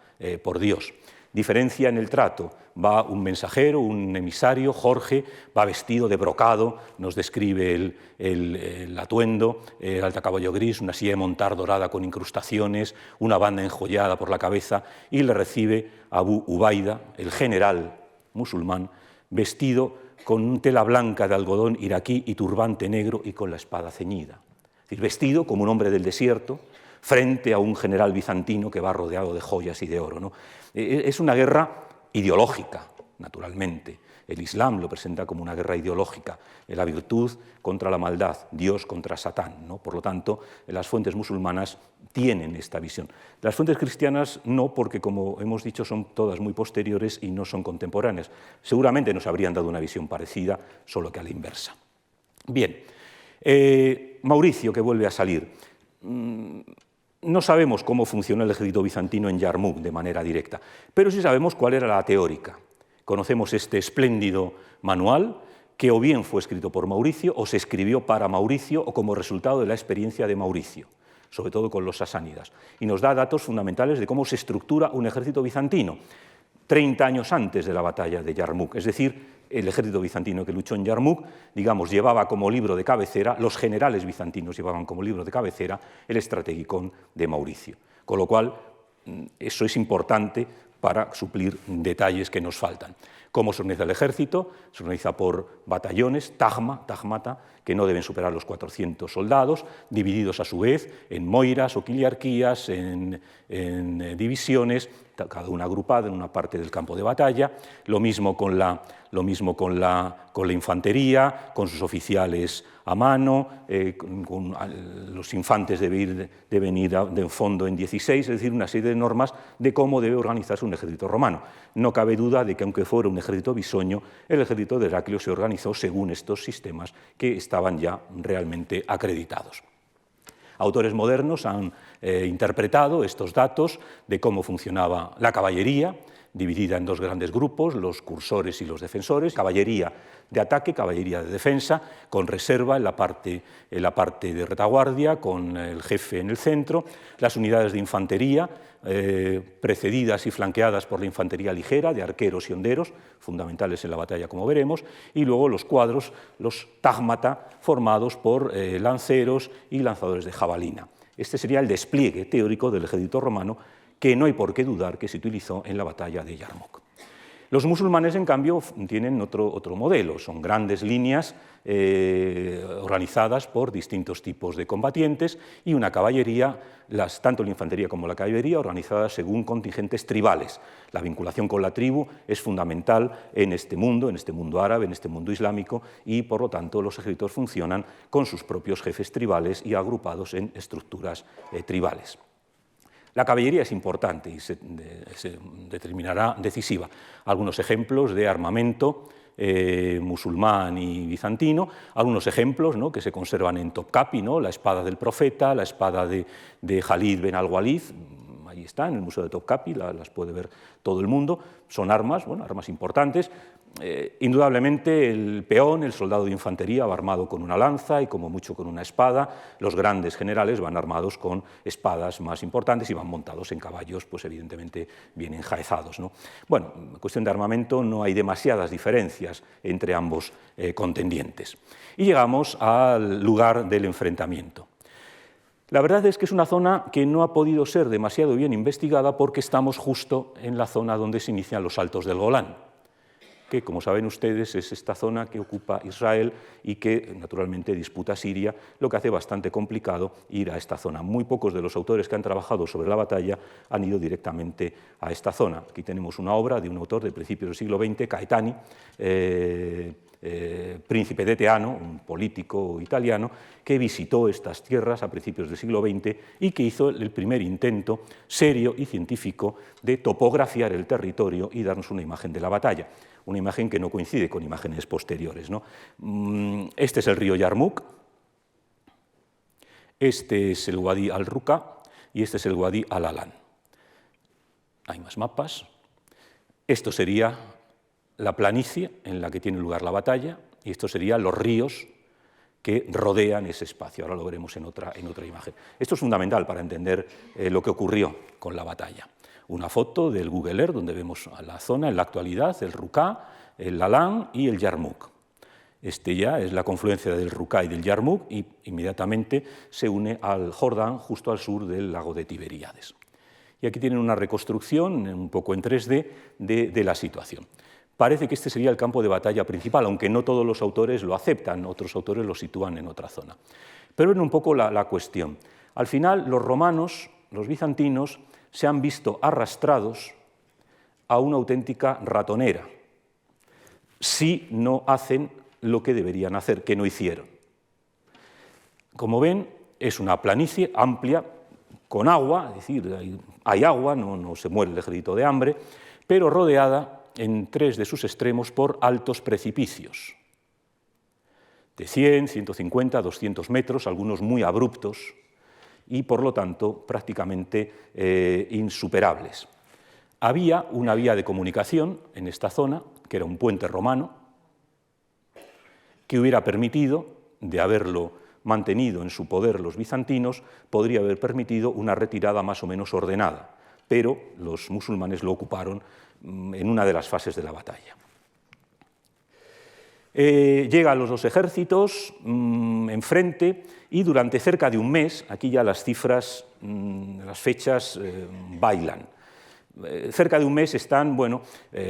por Dios. Diferencia en el trato, va un mensajero, un emisario, Jorge, va vestido de brocado, nos describe el atuendo, el altacaballo gris, una silla de montar dorada con incrustaciones, una banda enjollada por la cabeza, y le recibe Abu Ubaida, el general musulmán, vestido con tela blanca de algodón iraquí y turbante negro y con la espada ceñida. Es decir, vestido como un hombre del desierto, frente a un general bizantino que va rodeado de joyas y de oro, ¿no? Es una guerra ideológica, naturalmente. El Islam lo presenta como una guerra ideológica, la virtud contra la maldad, Dios contra Satán, ¿no? Por lo tanto, las fuentes musulmanas tienen esta visión. Las fuentes cristianas no, porque, como hemos dicho, son todas muy posteriores y no son contemporáneas. Seguramente nos habrían dado una visión parecida, solo que a la inversa. Bien, Mauricio, que vuelve a salir. No sabemos cómo funcionó el ejército bizantino en Yarmuk de manera directa, pero sí sabemos cuál era la teórica. Conocemos este espléndido manual que o bien fue escrito por Mauricio o se escribió para Mauricio o como resultado de la experiencia de Mauricio, sobre todo con los sasánidas, y nos da datos fundamentales de cómo se estructura un ejército bizantino 30 años antes de la batalla de Yarmuk, es decir, el ejército bizantino que luchó en Yarmuk, digamos, llevaba como libro de cabecera, los generales bizantinos llevaban como libro de cabecera el Strategicon de Mauricio. Con lo cual, eso es importante para suplir detalles que nos faltan. ¿Cómo se organiza el ejército? Se organiza por batallones, tajmata, que no deben superar los 400 soldados, divididos a su vez en moiras o quiliarquías, en divisiones, cada una agrupada en una parte del campo de batalla. Lo mismo con la infantería, con sus oficiales a mano, con los infantes deben ir de fondo en 16, es decir, una serie de normas de cómo debe organizarse un ejército romano. No cabe duda de que, aunque fuera un ejército bisoño, el ejército de Heraclio se organizó según estos sistemas que estaban ya realmente acreditados. Autores modernos han interpretado estos datos de cómo funcionaba la caballería, dividida en dos grandes grupos, los cursores y los defensores, caballería de ataque, caballería de defensa, con reserva en la parte de retaguardia, con el jefe en el centro, las unidades de infantería, precedidas y flanqueadas por la infantería ligera, de arqueros y honderos, fundamentales en la batalla, como veremos, y luego los cuadros, los tajmata, formados por lanceros y lanzadores de jabalina. Este sería el despliegue teórico del ejército romano, que no hay por qué dudar que se utilizó en la batalla de Yarmuk. Los musulmanes, en cambio, tienen otro modelo. Son grandes líneas organizadas por distintos tipos de combatientes y una caballería, tanto la infantería como la caballería, organizadas según contingentes tribales. La vinculación con la tribu es fundamental en este mundo árabe, en este mundo islámico, y por lo tanto los ejércitos funcionan con sus propios jefes tribales y agrupados en estructuras tribales. La caballería es importante y se determinará decisiva. Algunos ejemplos de armamento musulmán y bizantino, algunos ejemplos, ¿no?, que se conservan en Topkapi, ¿no?, la espada del profeta, la espada de Khalid ben al-Walid, ahí está, en el Museo de Topkapi, las puede ver todo el mundo. Son armas, armas importantes. Indudablemente el peón, el soldado de infantería, va armado con una lanza y como mucho con una espada. Los grandes generales van armados con espadas más importantes y van montados en caballos, pues evidentemente bien enjaezados, ¿no? Bueno, en cuestión de armamento no hay demasiadas diferencias entre ambos contendientes. Y llegamos al lugar del enfrentamiento. La verdad es que es una zona que no ha podido ser demasiado bien investigada porque estamos justo en la zona donde se inician los Altos del Golán, que, como saben ustedes, es esta zona que ocupa Israel y que, naturalmente, disputa Siria, lo que hace bastante complicado ir a esta zona. Muy pocos de los autores que han trabajado sobre la batalla han ido directamente a esta zona. Aquí tenemos una obra de un autor de principios del siglo XX, Caetani, príncipe de Teano, un político italiano, que visitó estas tierras a principios del siglo XX y que hizo el primer intento serio y científico de topografiar el territorio y darnos una imagen de la batalla. una imagen que no coincide con imágenes posteriores, ¿no? Este es el río Yarmouk, este es el Wadi al-Ruqa y este es el Wadi al-Alan. Hay más mapas. Esto sería la planicie en la que tiene lugar la batalla y estos serían los ríos que rodean ese espacio. Ahora lo veremos en otra imagen. Esto es fundamental para entender lo que ocurrió con la batalla. Una foto del Google Earth donde vemos a la zona en la actualidad, el Ruqa, el Alan y el Yarmouk. Este ya es la confluencia del Ruqa y del Yarmouk y inmediatamente se une al Jordán justo al sur del lago de Tiberíades. Y aquí tienen una reconstrucción un poco en 3D de la situación. Parece que este sería el campo de batalla principal, aunque no todos los autores lo aceptan, otros autores lo sitúan en otra zona. Pero ven un poco la cuestión. Al final, los romanos, los bizantinos, se han visto arrastrados a una auténtica ratonera si no hacen lo que deberían hacer, que no hicieron. Como ven, es una planicie amplia, con agua, es decir, hay agua, no se muere el ejército de hambre, pero rodeada en 3 de sus extremos por altos precipicios, de 100, 150, 200 metros, algunos muy abruptos y, por lo tanto, prácticamente insuperables. Había una vía de comunicación en esta zona, que era un puente romano, que hubiera permitido, de haberlo mantenido en su poder los bizantinos, podría haber permitido una retirada más o menos ordenada, pero los musulmanes lo ocuparon en una de las fases de la batalla. Llegan los dos ejércitos enfrente y durante cerca de un mes, aquí ya las cifras, las fechas bailan. Cerca de un mes están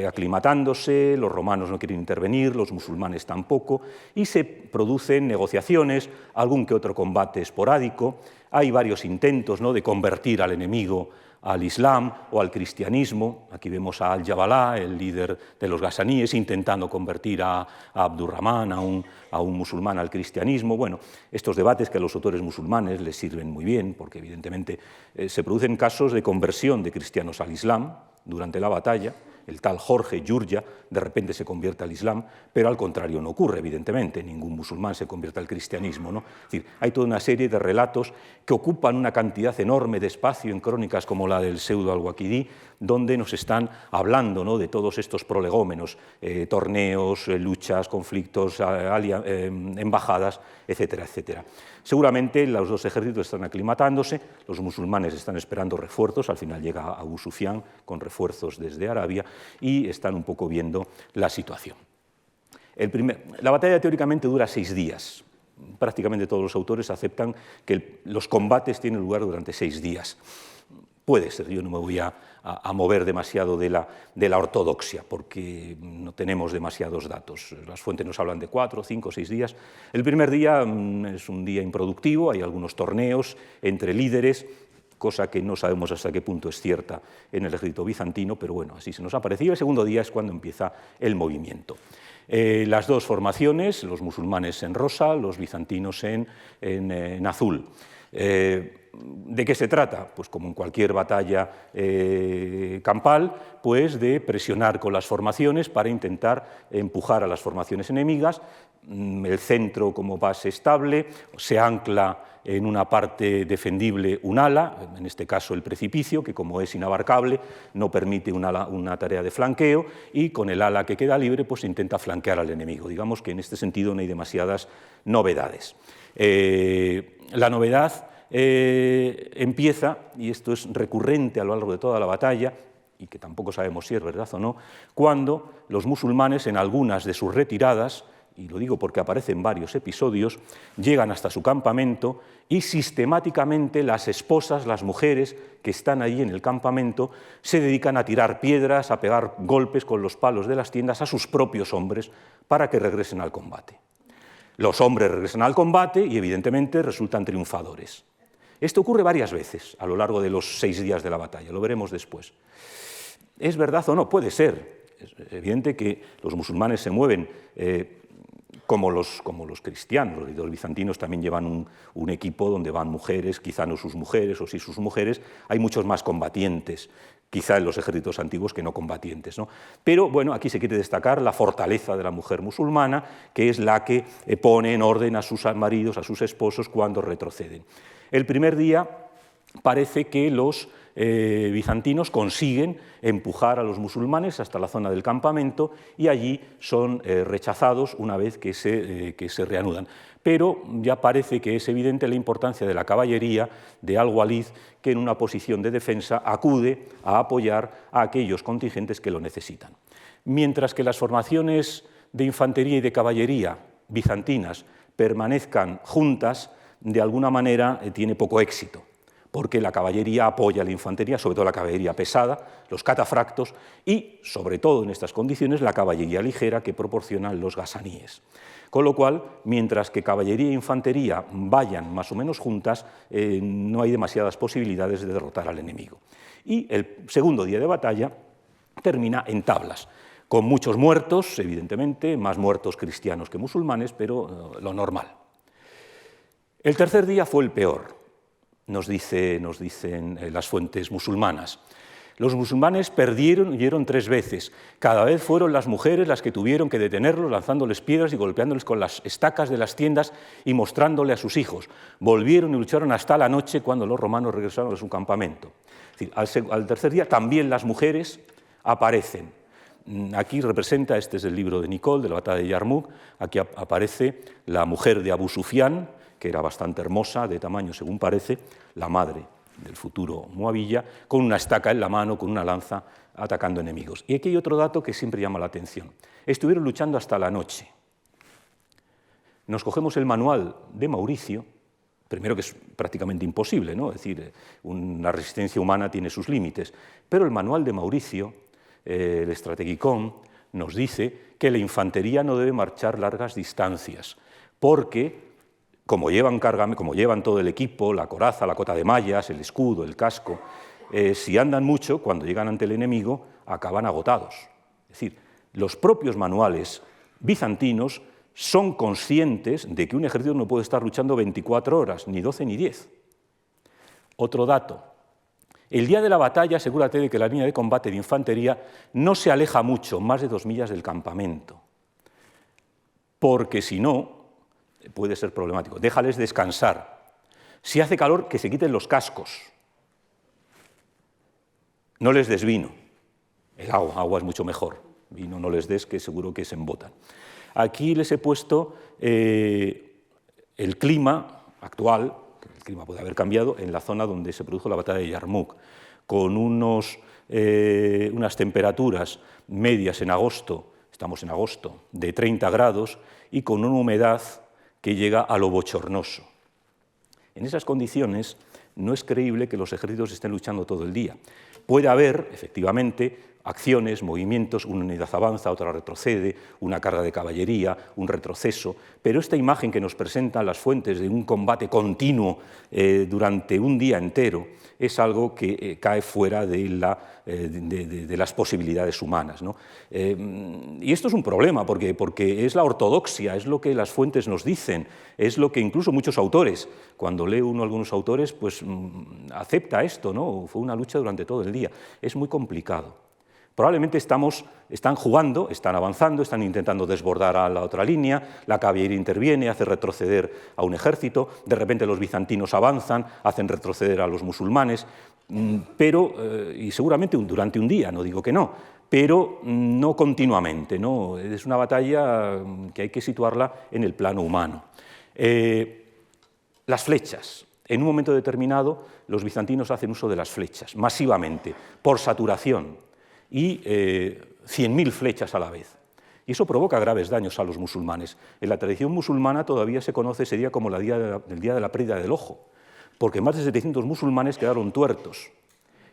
aclimatándose, los romanos no quieren intervenir, los musulmanes tampoco, y se producen negociaciones, algún que otro combate esporádico, hay varios intentos, ¿no?, de convertir al enemigo al Islam o al cristianismo. Aquí vemos a Al-Jabalá, el líder de los gasaníes, intentando convertir a Abdurrahman, a un musulmán, al cristianismo. Bueno, estos debates que a los autores musulmanes les sirven muy bien, porque evidentemente se producen casos de conversión de cristianos al Islam durante la batalla. El tal Jorge Giurgia de repente se convierte al Islam, pero al contrario no ocurre, evidentemente, ningún musulmán se convierte al cristianismo, ¿no? Es decir, hay toda una serie de relatos que ocupan una cantidad enorme de espacio en crónicas como la del Pseudo al-Waqidi, donde nos están hablando, ¿no?, de todos estos prolegómenos, torneos, luchas, conflictos, embajadas, etcétera, etcétera. Seguramente los dos ejércitos están aclimatándose, los musulmanes están esperando refuerzos, al final llega Abu Sufyan con refuerzos desde Arabia y están un poco viendo la situación. La batalla teóricamente dura 6 días. Prácticamente todos los autores aceptan que los combates tienen lugar durante 6 días. Puede ser, yo no me voy a mover demasiado de la ortodoxia, porque no tenemos demasiados datos. Las fuentes nos hablan de 4, 5, 6 días. El primer día es un día improductivo, hay algunos torneos entre líderes, cosa que no sabemos hasta qué punto es cierta en el ejército bizantino, pero bueno, así se nos ha parecido. El segundo día es cuando empieza el movimiento. Las dos formaciones, los musulmanes en rosa, los bizantinos en azul. ¿De qué se trata? Pues como en cualquier batalla campal, pues de presionar con las formaciones para intentar empujar a las formaciones enemigas. El centro como base estable, se ancla en una parte defendible un ala, en este caso el precipicio, que como es inabarcable no permite una tarea de flanqueo, y con el ala que queda libre pues intenta flanquear al enemigo. Digamos que en este sentido no hay demasiadas novedades. La novedad empieza, y esto es recurrente a lo largo de toda la batalla, y que tampoco sabemos si es verdad o no, cuando los musulmanes en algunas de sus retiradas, y lo digo porque aparecen varios episodios, llegan hasta su campamento y sistemáticamente las esposas, las mujeres que están allí en el campamento, se dedican a tirar piedras, a pegar golpes con los palos de las tiendas a sus propios hombres para que regresen al combate. Los hombres regresan al combate y evidentemente resultan triunfadores. Esto ocurre varias veces a lo largo de los 6 días de la batalla, lo veremos después. ¿Es verdad o no? Puede ser. Es evidente que los musulmanes se mueven como los cristianos. Los bizantinos también llevan un equipo donde van mujeres, quizá no sus mujeres, o sí sus mujeres. Hay muchos más combatientes, quizá en los ejércitos antiguos, que no combatientes, ¿no? Pero bueno, aquí se quiere destacar la fortaleza de la mujer musulmana, que es la que pone en orden a sus maridos, a sus esposos, cuando retroceden. El primer día parece que los bizantinos consiguen empujar a los musulmanes hasta la zona del campamento y allí son rechazados una vez que se reanudan. Pero ya parece que es evidente la importancia de la caballería de Al-Walid, que en una posición de defensa acude a apoyar a aquellos contingentes que lo necesitan. Mientras que las formaciones de infantería y de caballería bizantinas permanezcan juntas, de alguna manera tiene poco éxito, porque la caballería apoya a la infantería, sobre todo la caballería pesada, los catafractos y, sobre todo en estas condiciones, la caballería ligera que proporcionan los gasaníes. Con lo cual, mientras que caballería e infantería vayan más o menos juntas, no hay demasiadas posibilidades de derrotar al enemigo. Y el segundo día de batalla termina en tablas, con muchos muertos, evidentemente, más muertos cristianos que musulmanes, pero lo normal. El tercer día fue el peor, nos dicen las fuentes musulmanas. Los musulmanes perdieron y huyeron 3 veces. Cada vez fueron las mujeres las que tuvieron que detenerlos, lanzándoles piedras y golpeándoles con las estacas de las tiendas y mostrándole a sus hijos. Volvieron y lucharon hasta la noche, cuando los romanos regresaron a su campamento. Es decir, al tercer día también las mujeres aparecen. Aquí representa, este es el libro de Nicole, de la batalla de Yarmouk, aquí aparece la mujer de Abu Sufyan, que era bastante hermosa, de tamaño según parece, la madre del futuro Muavilla, con una estaca en la mano, con una lanza, atacando enemigos. Y aquí hay otro dato que siempre llama la atención. Estuvieron luchando hasta la noche. Nos cogemos el manual de Mauricio, primero que es prácticamente imposible, ¿no? Es decir, una resistencia humana tiene sus límites, pero el manual de Mauricio, el Strategicon, nos dice que la infantería no debe marchar largas distancias, porque como llevan todo el equipo, la coraza, la cota de mallas, el escudo, el casco, si andan mucho, cuando llegan ante el enemigo, acaban agotados. Es decir, los propios manuales bizantinos son conscientes de que un ejército no puede estar luchando 24 horas, ni 12 ni 10. Otro dato. El día de la batalla, asegúrate de que la línea de combate de infantería no se aleja mucho, más de 2 millas del campamento, porque si no, puede ser problemático. Déjales descansar. Si hace calor, que se quiten los cascos. No les des vino. El agua es mucho mejor. Vino no les des, que seguro que se embotan. Aquí les he puesto el clima actual, el clima puede haber cambiado, en la zona donde se produjo la batalla de Yarmouk, con unas temperaturas medias en agosto, estamos en agosto, de 30 grados, y con una humedad que llega a lo bochornoso. En esas condiciones no es creíble que los ejércitos estén luchando todo el día. Puede haber, efectivamente, acciones, movimientos, una unidad avanza, otra retrocede, una carga de caballería, un retroceso, pero esta imagen que nos presentan las fuentes de un combate continuo durante un día entero es algo que cae fuera de las posibilidades humanas, ¿no? Y esto es un problema, porque es la ortodoxia, es lo que las fuentes nos dicen, es lo que incluso muchos autores, cuando lee uno a algunos autores, pues acepta esto, ¿no? Fue una lucha durante todo el día. Es muy complicado. Probablemente están jugando, están avanzando, están intentando desbordar a la otra línea, la caballería interviene, hace retroceder a un ejército, de repente los bizantinos avanzan, hacen retroceder a los musulmanes, y seguramente durante un día, no digo que no, pero no continuamente, ¿no? Es una batalla que hay que situarla en el plano humano. Las flechas. En un momento determinado, los bizantinos hacen uso de las flechas, masivamente, por saturación, y 100.000 flechas a la vez. Y eso provoca graves daños a los musulmanes. En la tradición musulmana todavía se conoce ese día como el día de la pérdida del ojo, porque más de 700 musulmanes quedaron tuertos,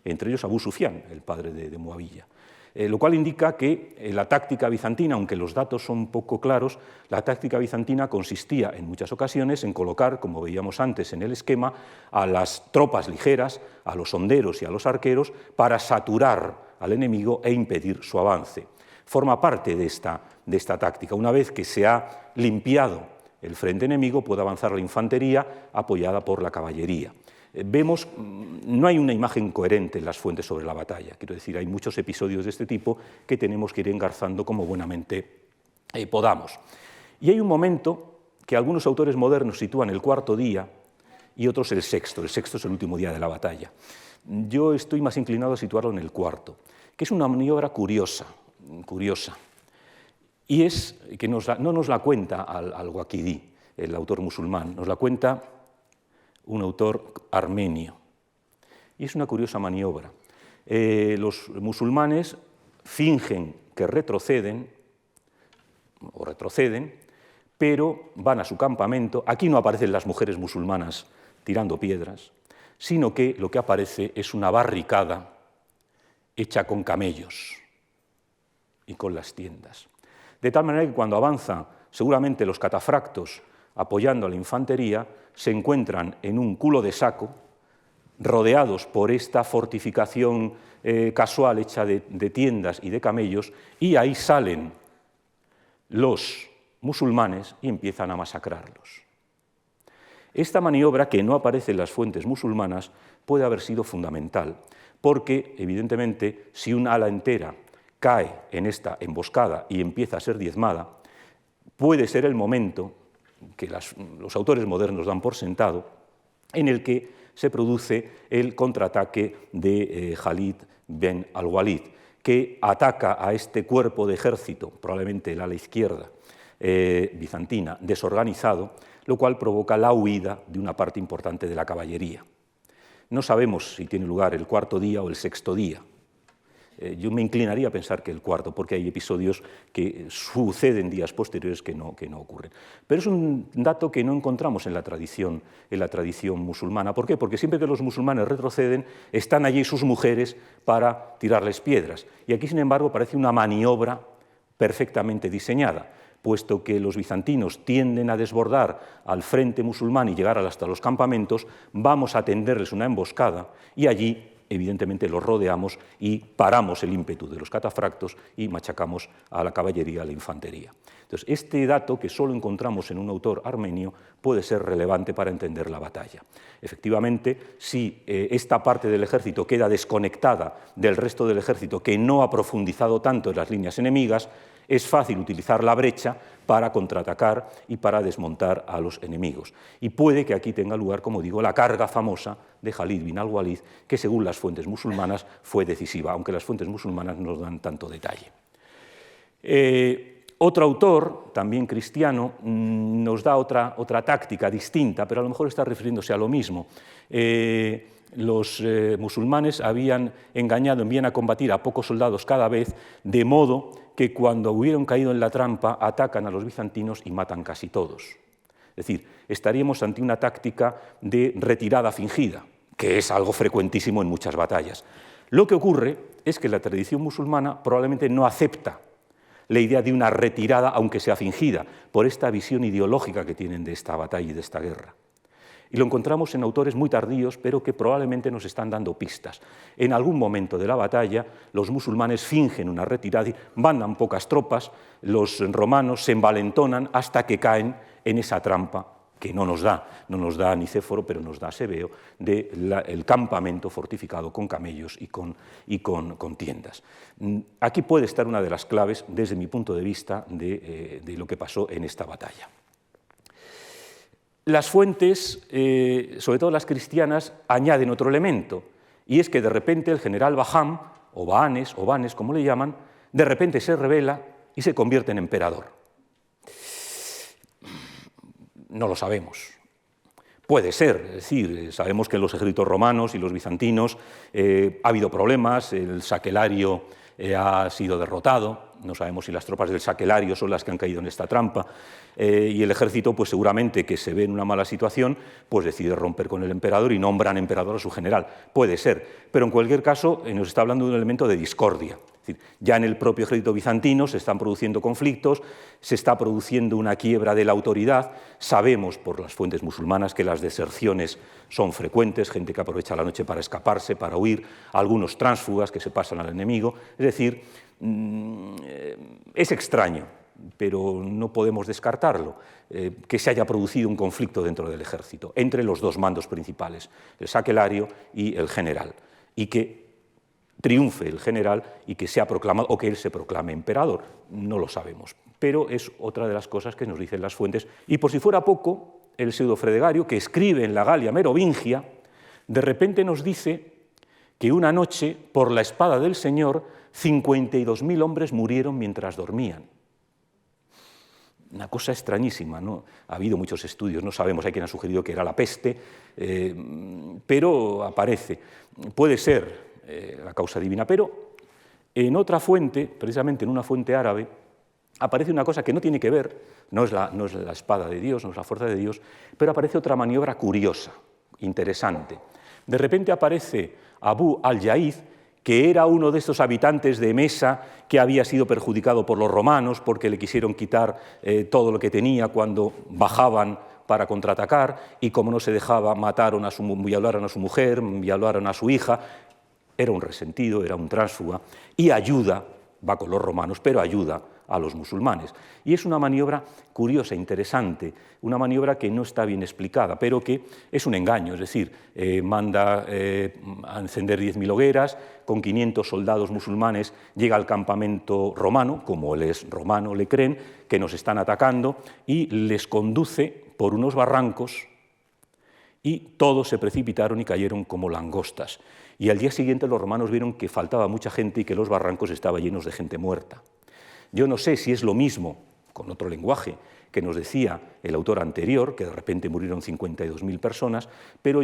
entre ellos Abu Sufyan, el padre de Muavilla. Lo cual indica que la táctica bizantina, aunque los datos son poco claros, la táctica bizantina consistía en muchas ocasiones en colocar, como veíamos antes en el esquema, a las tropas ligeras, a los honderos y a los arqueros, para saturar al enemigo e impedir su avance. Forma parte de esta táctica. Una vez que se ha limpiado el frente enemigo, puede avanzar la infantería apoyada por la caballería. Vemos, no hay una imagen coherente en las fuentes sobre la batalla. Quiero decir, hay muchos episodios de este tipo que tenemos que ir engarzando como buenamente podamos. Y hay un momento que algunos autores modernos sitúan el cuarto día y otros el sexto. El sexto es el último día de la batalla. Yo estoy más inclinado a situarlo en el cuarto, que es una maniobra curiosa, y es que no nos la cuenta al-Waqidi, el autor musulmán, nos la cuenta un autor armenio. Y es una curiosa maniobra. Los musulmanes fingen que retroceden, pero van a su campamento. Aquí no aparecen las mujeres musulmanas tirando piedras, sino que lo que aparece es una barricada hecha con camellos y con las tiendas. De tal manera que cuando avanza, seguramente los catafractos apoyando a la infantería, se encuentran en un culo de saco, rodeados por esta fortificación casual hecha de tiendas y de camellos, y ahí salen los musulmanes y empiezan a masacrarlos. Esta maniobra, que no aparece en las fuentes musulmanas, puede haber sido fundamental, porque, evidentemente, si un ala entera cae en esta emboscada y empieza a ser diezmada, puede ser el momento que los autores modernos dan por sentado, en el que se produce el contraataque de Khalid bin al-Walid, que ataca a este cuerpo de ejército, probablemente el ala izquierda bizantina, desorganizado, lo cual provoca la huida de una parte importante de la caballería. No sabemos si tiene lugar el cuarto día o el sexto día. Yo me inclinaría a pensar que el cuarto, porque hay episodios que suceden días posteriores que no ocurren. Pero es un dato que no encontramos en la tradición musulmana. ¿Por qué? Porque siempre que los musulmanes retroceden, están allí sus mujeres para tirarles piedras. Y aquí, sin embargo, parece una maniobra perfectamente diseñada, puesto que los bizantinos tienden a desbordar al frente musulmán y llegar hasta los campamentos, vamos a tenderles una emboscada y allí evidentemente los rodeamos y paramos el ímpetu de los catafractos y machacamos a la caballería, a la infantería. Entonces, este dato, que solo encontramos en un autor armenio, puede ser relevante para entender la batalla. Efectivamente, si esta parte del ejército queda desconectada del resto del ejército, que no ha profundizado tanto en las líneas enemigas, es fácil utilizar la brecha para contraatacar y para desmontar a los enemigos. Y puede que aquí tenga lugar, como digo, la carga famosa de Khalid bin al-Walid, que según las fuentes musulmanas fue decisiva, aunque las fuentes musulmanas no nos dan tanto detalle. Otro autor, también cristiano, nos da otra táctica distinta, pero a lo mejor está refiriéndose a lo mismo. Los musulmanes habían engañado, envían a combatir a pocos soldados cada vez, de modo que cuando hubieron caído en la trampa atacan a los bizantinos y matan casi todos. Es decir, estaríamos ante una táctica de retirada fingida, que es algo frecuentísimo en muchas batallas. Lo que ocurre es que la tradición musulmana probablemente no acepta la idea de una retirada, aunque sea fingida, por esta visión ideológica que tienen de esta batalla y de esta guerra. Y lo encontramos en autores muy tardíos, pero que probablemente nos están dando pistas. En algún momento de la batalla, los musulmanes fingen una retirada, mandan pocas tropas, los romanos se envalentonan hasta que caen en esa trampa que no nos da Nicéforo, pero nos da Sebeo, del campamento fortificado con camellos y con tiendas. Aquí puede estar una de las claves, desde mi punto de vista, de lo que pasó en esta batalla. Las fuentes, sobre todo las cristianas, añaden otro elemento, y es que de repente el general Baham, o Banes, como le llaman, de repente se rebela y se convierte en emperador. No lo sabemos. Puede ser, es decir, sabemos que en los ejércitos romanos y los bizantinos ha habido problemas, el Saquelario ha sido derrotado, no sabemos si las tropas del Saquelario son las que han caído en esta trampa, y el ejército, pues seguramente que se ve en una mala situación, pues decide romper con el emperador y nombran emperador a su general. Puede ser, pero en cualquier caso nos está hablando de un elemento de discordia. Es decir, ya en el propio ejército bizantino se están produciendo conflictos, se está produciendo una quiebra de la autoridad. Sabemos por las fuentes musulmanas que las deserciones son frecuentes, gente que aprovecha la noche para escaparse, para huir, algunos tránsfugas que se pasan al enemigo. Es decir, es extraño, pero no podemos descartarlo, que se haya producido un conflicto dentro del ejército entre los dos mandos principales, el saquelario y el general, y que triunfe el general y que sea proclamado, o que él se proclame emperador. No lo sabemos, pero es otra de las cosas que nos dicen las fuentes. Y por si fuera poco, el pseudo-Fredegario, que escribe en la Galia Merovingia, de repente nos dice que una noche, por la espada del Señor, 52.000 hombres murieron mientras dormían. Una cosa extrañísima, ¿no? Ha habido muchos estudios, no sabemos, hay quien ha sugerido que era la peste, pero aparece. Puede ser la causa divina, pero en otra fuente, precisamente en una fuente árabe, aparece una cosa que no tiene que ver, no es la espada de Dios, no es la fuerza de Dios, pero aparece otra maniobra curiosa, interesante. De repente aparece Abu al-Yaiz, que era uno de estos habitantes de Mesa que había sido perjudicado por los romanos porque le quisieron quitar todo lo que tenía cuando bajaban para contraatacar, y como no se dejaba, violaron a su mujer, violaron a su hija. Era un resentido, era un tránsfuga, y ayuda, va con los romanos, pero ayuda a los musulmanes. Y es una maniobra curiosa, interesante, una maniobra que no está bien explicada, pero que es un engaño, es decir, manda a encender 10.000 hogueras, con 500 soldados musulmanes llega al campamento romano, como él es romano, le creen, que nos están atacando, y les conduce por unos barrancos, y todos se precipitaron y cayeron como langostas. Y al día siguiente los romanos vieron que faltaba mucha gente y que los barrancos estaban llenos de gente muerta. Yo no sé si es lo mismo, con otro lenguaje, que nos decía el autor anterior, que de repente murieron 52.000 personas, pero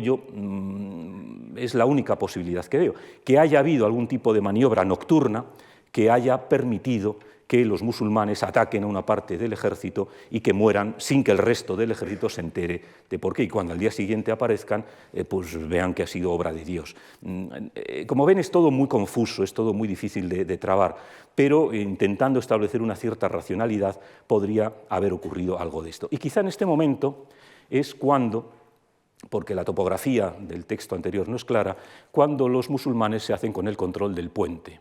es la única posibilidad que veo, que haya habido algún tipo de maniobra nocturna que haya permitido que los musulmanes ataquen a una parte del ejército y que mueran sin que el resto del ejército se entere de por qué, y cuando al día siguiente aparezcan, pues vean que ha sido obra de Dios. Como ven, es todo muy confuso, es todo muy difícil de trabar, pero intentando establecer una cierta racionalidad podría haber ocurrido algo de esto. Y quizá en este momento es cuando, porque la topografía del texto anterior no es clara, cuando los musulmanes se hacen con el control del puente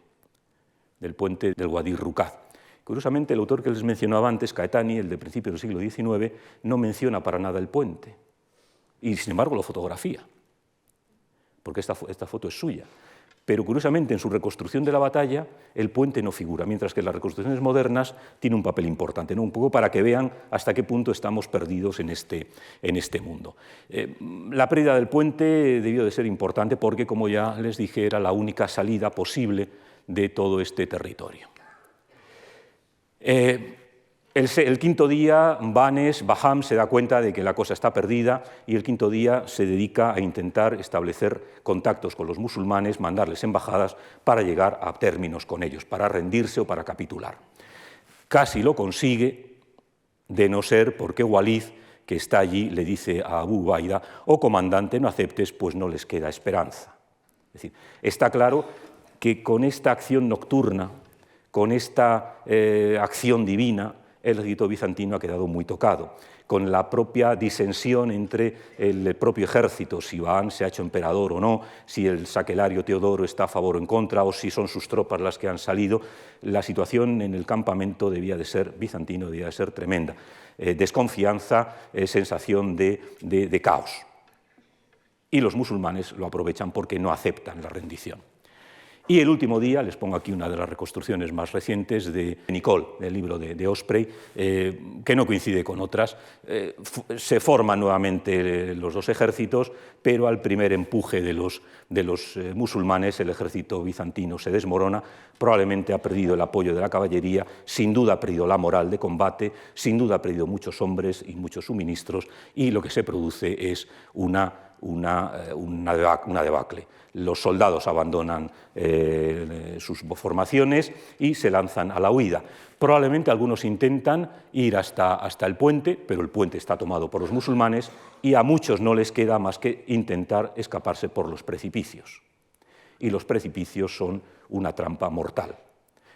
del Wadi Rukat. Curiosamente, el autor que les mencionaba antes, Caetani, el de principios del siglo XIX, no menciona para nada el puente, y sin embargo lo fotografía, porque esta foto es suya. Pero curiosamente, en su reconstrucción de la batalla, el puente no figura, mientras que en las reconstrucciones modernas tiene un papel importante, ¿no? Un poco para que vean hasta qué punto estamos perdidos en este mundo. La pérdida del puente debió de ser importante porque, como ya les dije, era la única salida posible de todo este territorio. El quinto día, Baham se da cuenta de que la cosa está perdida y el quinto día se dedica a intentar establecer contactos con los musulmanes, mandarles embajadas para llegar a términos con ellos, para rendirse o para capitular. Casi lo consigue, de no ser porque Walid, que está allí, le dice a Abu Ubaida: «Oh comandante, no aceptes, pues no les queda esperanza». Es decir, está claro que con esta acción nocturna, con esta acción divina, el ejército bizantino ha quedado muy tocado, con la propia disensión entre el propio ejército, si Baham se ha hecho emperador o no, si el saquelario Teodoro está a favor o en contra, o si son sus tropas las que han salido. La situación en el campamento bizantino debía de ser tremenda. Desconfianza, sensación de caos. Y los musulmanes lo aprovechan porque no aceptan la rendición. Y el último día, les pongo aquí una de las reconstrucciones más recientes de Nicole, del libro de Osprey, que no coincide con otras. Se forman nuevamente los dos ejércitos, pero al primer empuje de los musulmanes el ejército bizantino se desmorona, probablemente ha perdido el apoyo de la caballería, sin duda ha perdido la moral de combate, sin duda ha perdido muchos hombres y muchos suministros, y lo que se produce es una debacle. Los soldados abandonan sus formaciones y se lanzan a la huida. Probablemente algunos intentan ir hasta el puente, pero el puente está tomado por los musulmanes y a muchos no les queda más que intentar escaparse por los precipicios. Y los precipicios son una trampa mortal.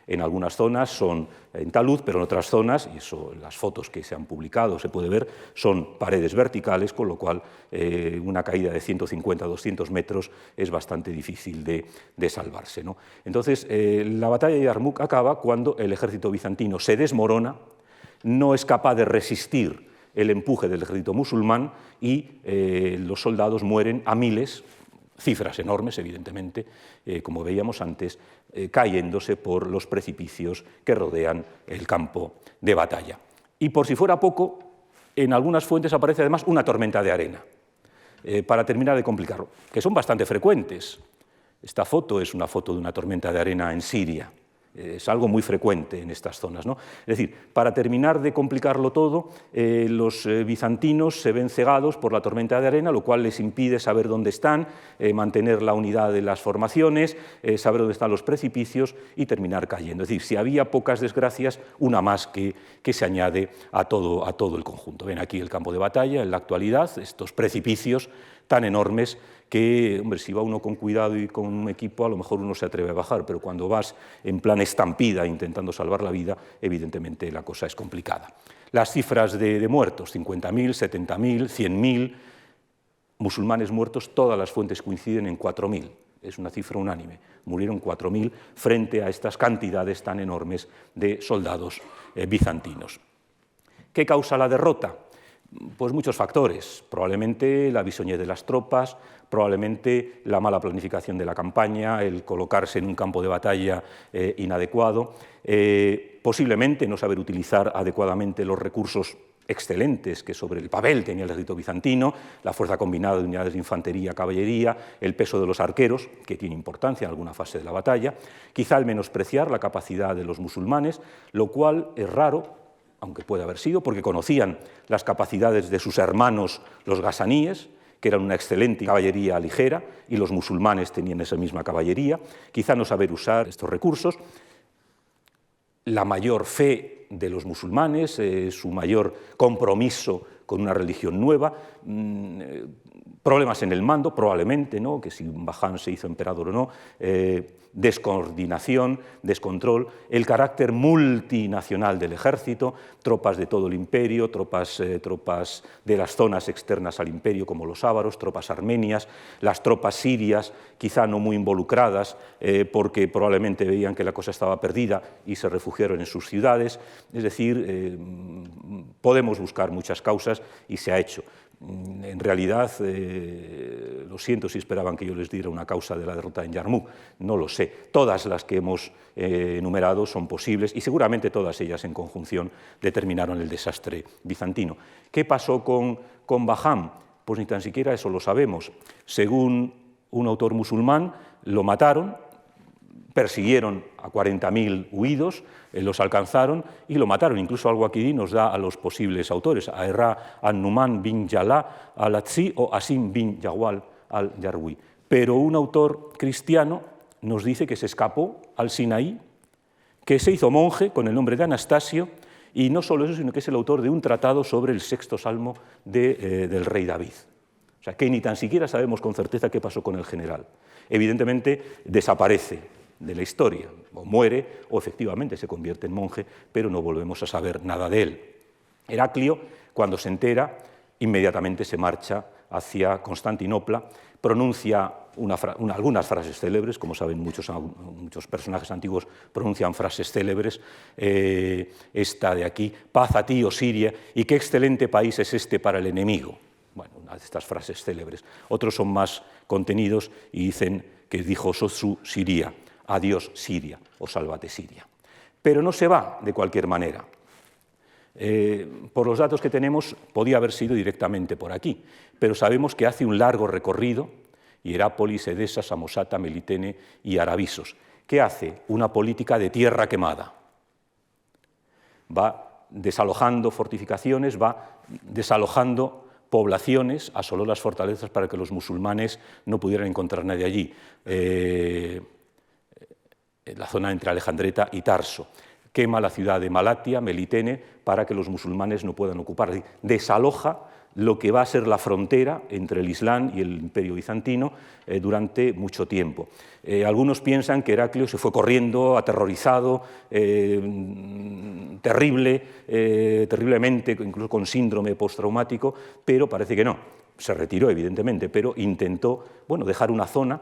En algunas zonas son en talud, pero en otras zonas, y eso en las fotos que se han publicado se puede ver, son paredes verticales, con lo cual una caída de 150 a 200 metros es bastante difícil de salvarse, ¿no? Entonces, la batalla de Yarmouk acaba cuando el ejército bizantino se desmorona, no es capaz de resistir el empuje del ejército musulmán y los soldados mueren a miles, cifras enormes, evidentemente, como veíamos antes, cayéndose por los precipicios que rodean el campo de batalla. Y por si fuera poco, en algunas fuentes aparece además una tormenta de arena, para terminar de complicarlo, que son bastante frecuentes. Esta foto es una foto de una tormenta de arena en Siria. Es algo muy frecuente en estas zonas, ¿no? Es decir, para terminar de complicarlo todo, los bizantinos se ven cegados por la tormenta de arena, lo cual les impide saber dónde están, mantener la unidad de las formaciones, saber dónde están los precipicios y terminar cayendo. Es decir, si había pocas desgracias, una más que se añade a todo el conjunto. Ven aquí el campo de batalla en la actualidad, estos precipicios tan enormes que, hombre, si va uno con cuidado y con un equipo, a lo mejor uno se atreve a bajar, pero cuando vas en plan estampida intentando salvar la vida, evidentemente la cosa es complicada. Las cifras de muertos, 50.000, 70.000, 100.000, musulmanes muertos, todas las fuentes coinciden en 4.000, es una cifra unánime, murieron 4.000 frente a estas cantidades tan enormes de soldados bizantinos. ¿Qué causa la derrota? Pues muchos factores, probablemente la bisoñez de las tropas, probablemente la mala planificación de la campaña, el colocarse en un campo de batalla inadecuado, posiblemente no saber utilizar adecuadamente los recursos excelentes que sobre el papel tenía el ejército bizantino, la fuerza combinada de unidades de infantería, caballería, el peso de los arqueros, que tiene importancia en alguna fase de la batalla, quizá el menospreciar la capacidad de los musulmanes, lo cual es raro, aunque puede haber sido, porque conocían las capacidades de sus hermanos los gasaníes, que eran una excelente caballería ligera, y los musulmanes tenían esa misma caballería, quizá no saber usar estos recursos, la mayor fe de los musulmanes, su mayor compromiso con una religión nueva, problemas en el mando, probablemente, ¿no?, que si Bahán se hizo emperador o no, descoordinación, descontrol, el carácter multinacional del ejército, tropas de todo el imperio, tropas de las zonas externas al imperio como los ávaros, tropas armenias, las tropas sirias, quizá no muy involucradas porque probablemente veían que la cosa estaba perdida y se refugiaron en sus ciudades. Es decir, podemos buscar muchas causas y se ha hecho. En realidad, lo siento si esperaban que yo les diera una causa de la derrota en Yarmouk, no lo sé. Todas las que hemos enumerado son posibles y seguramente todas ellas en conjunción determinaron el desastre bizantino. ¿Qué pasó con Bahán? Pues ni tan siquiera eso lo sabemos. Según un autor musulmán, lo mataron, persiguieron a 40.000 huidos, los alcanzaron y lo mataron. Incluso Al-Waqidi nos da a los posibles autores, a Erra an-Numan bin Yala al-Atsi o Asim bin Yawal al-Yarwi. Pero un autor cristiano nos dice que se escapó al Sinaí, que se hizo monje con el nombre de Anastasio, y no solo eso, sino que es el autor de un tratado sobre el sexto salmo del rey David. O sea, que ni tan siquiera sabemos con certeza qué pasó con el general. Evidentemente desaparece de la historia, o muere, o efectivamente se convierte en monje, pero no volvemos a saber nada de él. Heraclio, cuando se entera, inmediatamente se marcha hacia Constantinopla, pronuncia algunas frases célebres, como saben muchos personajes antiguos pronuncian frases célebres, esta de aquí, paz a ti, oh Siria, y qué excelente país es este para el enemigo. Bueno, una de estas frases célebres. Otros son más contenidos y dicen que dijo Sosu Siria, adiós Siria, o sálvate Siria. Pero no se va de cualquier manera. Por los datos que tenemos, podía haber sido directamente por aquí, pero sabemos que hace un largo recorrido, Hierápolis, Edesa, Samosata, Melitene y Arabisos. ¿Qué hace? Una política de tierra quemada. Va desalojando fortificaciones, va desalojando poblaciones, asoló las fortalezas para que los musulmanes no pudieran encontrar nadie allí. La zona entre Alejandreta y Tarso. Quema la ciudad de Malatia, Melitene, para que los musulmanes no puedan ocupar. Desaloja lo que va a ser la frontera entre el Islam y el Imperio bizantino durante mucho tiempo. Algunos piensan que Heraclio se fue corriendo, aterrorizado, terriblemente, incluso con síndrome postraumático, pero parece que no. Se retiró, evidentemente, pero intentó dejar una zona,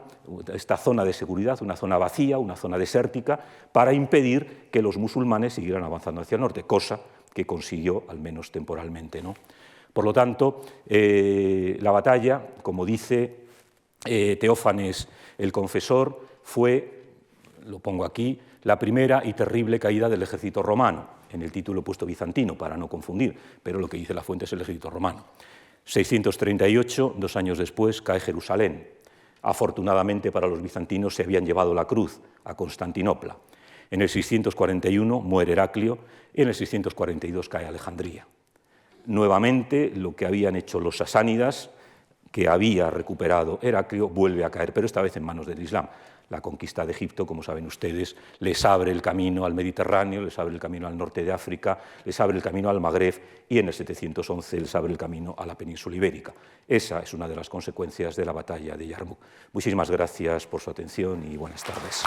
esta zona de seguridad, una zona vacía, una zona desértica, para impedir que los musulmanes siguieran avanzando hacia el norte, cosa que consiguió, al menos temporalmente, ¿no? Por lo tanto, la batalla, como dice Teófanes el Confesor, fue, lo pongo aquí, la primera y terrible caída del ejército romano. En el título he puesto bizantino, para no confundir, pero lo que dice la fuente es el ejército romano. 638, 2 años después, cae Jerusalén. Afortunadamente para los bizantinos se habían llevado la cruz a Constantinopla. En el 641 muere Heraclio y en el 642 cae Alejandría. Nuevamente, lo que habían hecho los sasánidas, que había recuperado Heraclio, vuelve a caer, pero esta vez en manos del Islam. La conquista de Egipto, como saben ustedes, les abre el camino al Mediterráneo, les abre el camino al norte de África, les abre el camino al Magreb y en el 711 les abre el camino a la península ibérica. Esa es una de las consecuencias de la batalla de Yarmuk. Muchísimas gracias por su atención y buenas tardes.